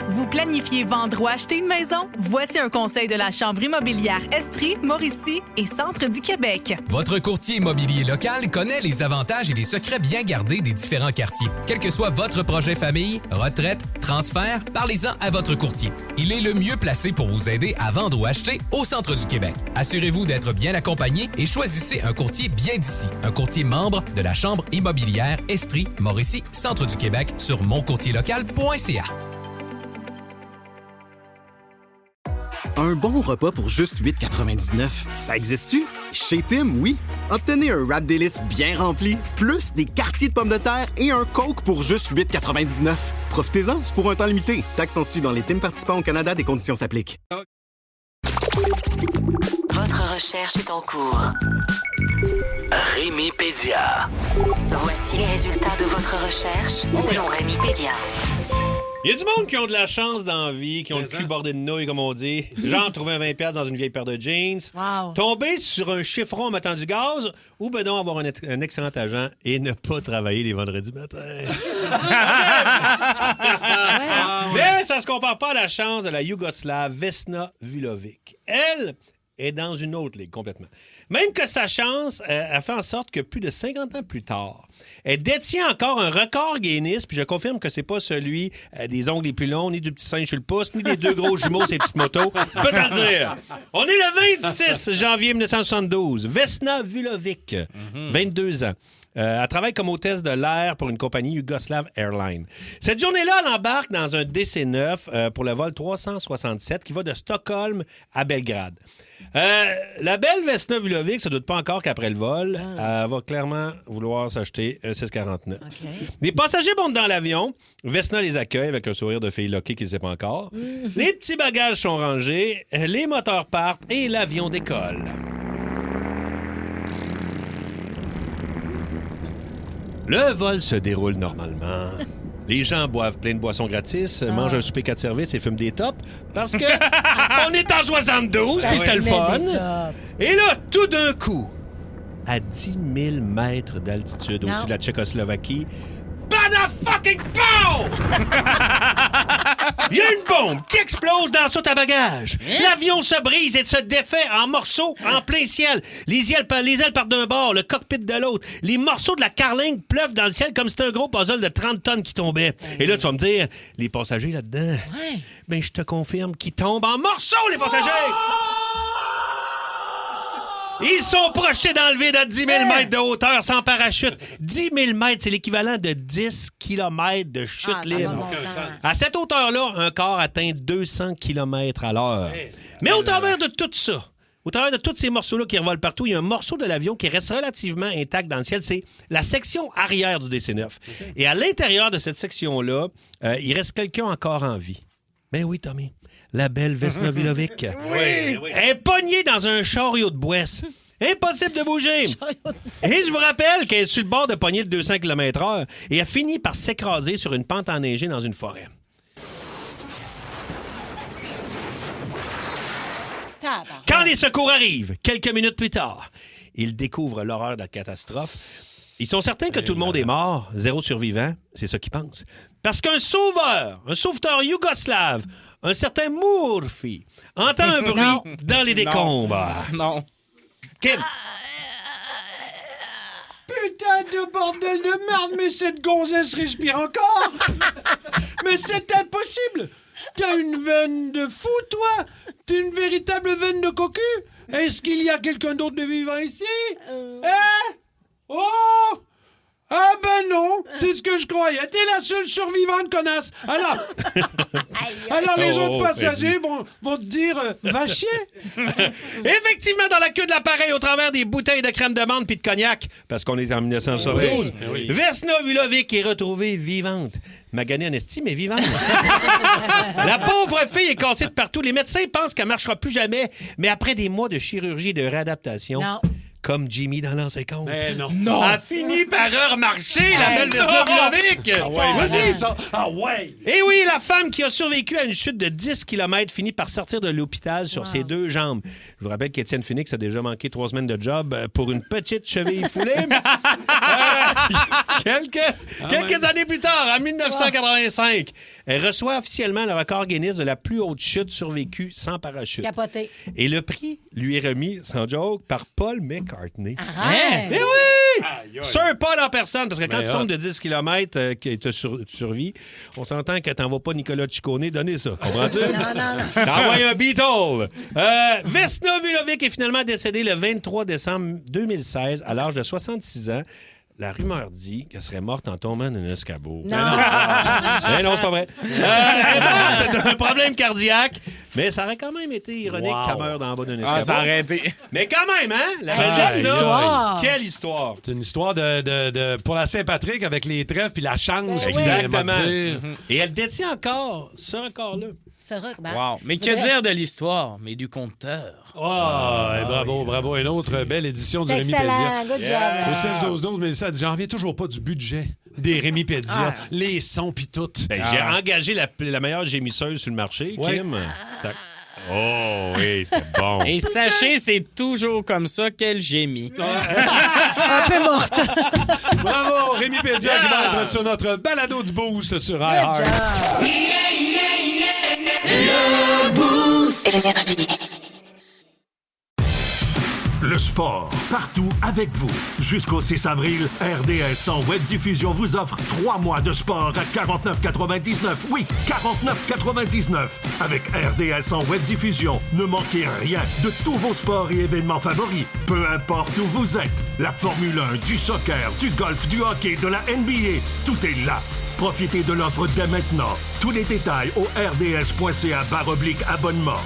Vous planifiez vendre ou acheter une maison? Voici un conseil de la Chambre immobilière Estrie, Mauricie et Centre du Québec. Votre courtier immobilier local connaît les avantages et les secrets bien gardés des différents quartiers. Quel que soit votre projet famille, retraite, transfert, parlez-en à votre courtier. Il est le mieux placé pour vous aider à vendre ou acheter au Centre du Québec. Assurez-vous d'être bien accompagné et choisissez un courtier bien d'ici. Un courtier membre de la Chambre immobilière Estrie, Mauricie, Centre du Québec sur moncourtierlocal.ca. Un bon repas pour juste 8,99. Ça existe-tu? Chez Tim, oui. Obtenez un wrap délice bien rempli, plus des quartiers de pommes de terre et un Coke pour juste 8,99. Profitez-en, c'est pour un temps limité. Taxes en su dans les Tim participants au Canada, des conditions s'appliquent. Votre recherche est en cours. Rémi-pédia. Voici les résultats de votre recherche selon Rémi-pédia. Il y a du monde qui ont de la chance dans la vie, qui ont le cul bordé de nouilles, comme on dit. Genre, trouver un 20$ dans une vieille paire de jeans. Wow. Tomber sur un chiffron en mettant du gaz, ou ben donc avoir un excellent agent et ne pas travailler les vendredis matins. Mais ça se compare pas à la chance de la Yougoslave Vesna Vulovic. Elle est dans une autre ligue complètement. Même que sa chance a fait en sorte que plus de 50 ans plus tard, elle détient encore un record Guinness, puis je confirme que c'est pas celui des ongles les plus longs, ni du petit singe sur le pouce, ni des deux gros jumeaux sur les petites motos. Je peux te le dire. On est le 26 janvier 1972. Vesna Vulovic, 22 ans. Elle travaille comme hôtesse de l'air pour une compagnie Yugoslav Airlines. Cette journée-là, elle embarque dans un DC-9 pour le vol 367 qui va de Stockholm à Belgrade. La belle Vesna Vulovic, ça ne doute pas encore qu'après le vol, elle va clairement vouloir s'acheter un 649. Okay. Les passagers montent dans l'avion. Vesna les accueille avec un sourire de fille loquée qui ne sait pas encore. Les petits bagages sont rangés, les moteurs partent et l'avion décolle. Le vol se déroule normalement. Les gens boivent plein de boissons gratis, mangent un souper 4 services et fument des tops parce que on est en 72 puis c'était le fun. Et là, tout d'un coup, à 10 000 mètres d'altitude au-dessus de la Tchécoslovaquie, bada fucking boom! Il y a une bombe qui explose dans le saut à bagages. L'avion se brise et se défait en morceaux en plein ciel. Les ailes partent d'un bord, le cockpit de l'autre. Les morceaux de la carlingue pleuvent dans le ciel comme si c'était un gros puzzle de 30 tonnes qui tombait. Et là, tu vas me dire, les passagers là-dedans, ben je te confirme qu'ils tombent en morceaux, les passagers! Ils sont projetés dans le vide à 10 000 mètres de hauteur sans parachute. 10 000 mètres, c'est l'équivalent de 10 km de chute libre. À cette hauteur-là, un corps atteint 200 km à l'heure. Mais au travers de tout ça, au travers de tous ces morceaux-là qui revolent partout, il y a un morceau de l'avion qui reste relativement intact dans le ciel. C'est la section arrière du DC-9. Et à l'intérieur de cette section-là, il reste quelqu'un encore en vie. Ben oui, Tommy. La belle Vesna Vulovic. Elle est pognée dans un chariot de boisse. Impossible de bouger. Et je vous rappelle qu'elle est sur le bord de pogner de 200 km/h et a fini par s'écraser sur une pente enneigée dans une forêt. Quand les secours arrivent, quelques minutes plus tard, ils découvrent l'horreur de la catastrophe. Ils sont certains que tout le monde est mort, zéro survivant. C'est ça qu'ils pensent. Parce qu'un sauveteur yougoslave, un certain Murphy, entend un bruit dans les décombres. Non. Kim? Putain de bordel de merde, mais cette gonzesse respire encore! Mais c'est impossible! T'as une veine de fou, toi! T'as une véritable veine de cocu! Est-ce qu'il y a quelqu'un d'autre de vivant ici? Oh! Ah ben non, c'est ce que je croyais. T'es la seule survivante, connasse. Alors les autres passagers vont te dire va chier. Effectivement, dans la queue de l'appareil, au travers des bouteilles de crème de menthe puis de cognac, parce qu'on est en 1972, Vesna Vulovic est retrouvée vivante. Maganée en esti, mais vivante. La pauvre fille est cassée de partout. Les médecins pensent qu'elle ne marchera plus jamais, mais après des mois de chirurgie et de réadaptation... Comme Jimmy dans l'ancien compte. Mais non. A fini par remarcher, la belle Vesna Vulovic. Ah ouais. Et oui, la femme qui a survécu à une chute de 10 km finit par sortir de l'hôpital sur ses deux jambes. Je vous rappelle qu'Étienne Phoenix a déjà manqué 3 semaines de job pour une petite cheville foulée. Quelques années plus tard, en 1985, elle reçoit officiellement le record Guinness de la plus haute chute survécue sans parachute. Capoté. Et le prix lui est remis, sans joke, par Paul McCartney. Arrête! Mais oui! Sir Paul en personne, parce que quand tu tombes de 10 km et tu survis, on s'entend que t'en vas pas Nicolas Ciccone donner ça. Comprends-tu? Non. T'envoies un Beatle. Vesna Vulovic est finalement décédée le 23 décembre 2016 à l'âge de 66 ans. La rumeur dit qu'elle serait morte en tombant d'un escabeau. Non! Mais non, c'est pas vrai. Elle est morte d'un problème cardiaque, mais ça aurait quand même été ironique qu'elle meure d'en bas d'un escabeau. Ça aurait été. Mais quand même, hein? La belle quelle histoire! Quelle histoire! C'est une histoire de pour la Saint-Patrick avec les trèfles puis la chance. Exactement. Et elle détient encore ce record-là. Wow. Mais que dire de l'histoire, mais du compteur. Bravo. Une autre belle édition du Rémipédia. Good job. Au 16-12-12, Mélissa dit, j'en reviens toujours pas du budget des Rémipédia, les sons pis tout. J'ai engagé la meilleure gémisseuse sur le marché, Kim. Oh oui, c'était bon. Et sachez, c'est toujours comme ça qu'elle gémit. Un peu morte. Bravo, Rémipédia qui va être sur notre balado du Boost sur iHeart. Le Boost Énergie. Le sport, partout avec vous. Jusqu'au 6 avril, RDS en web diffusion vous offre 3 mois de sport à 49,99. Oui, 49,99. Avec RDS en web diffusion, ne manquez rien de tous vos sports et événements favoris. Peu importe où vous êtes. La Formule 1, du soccer, du golf, du hockey, de la NBA, tout est là. Profitez de l'offre dès maintenant. Tous les détails au rds.ca/abonnement.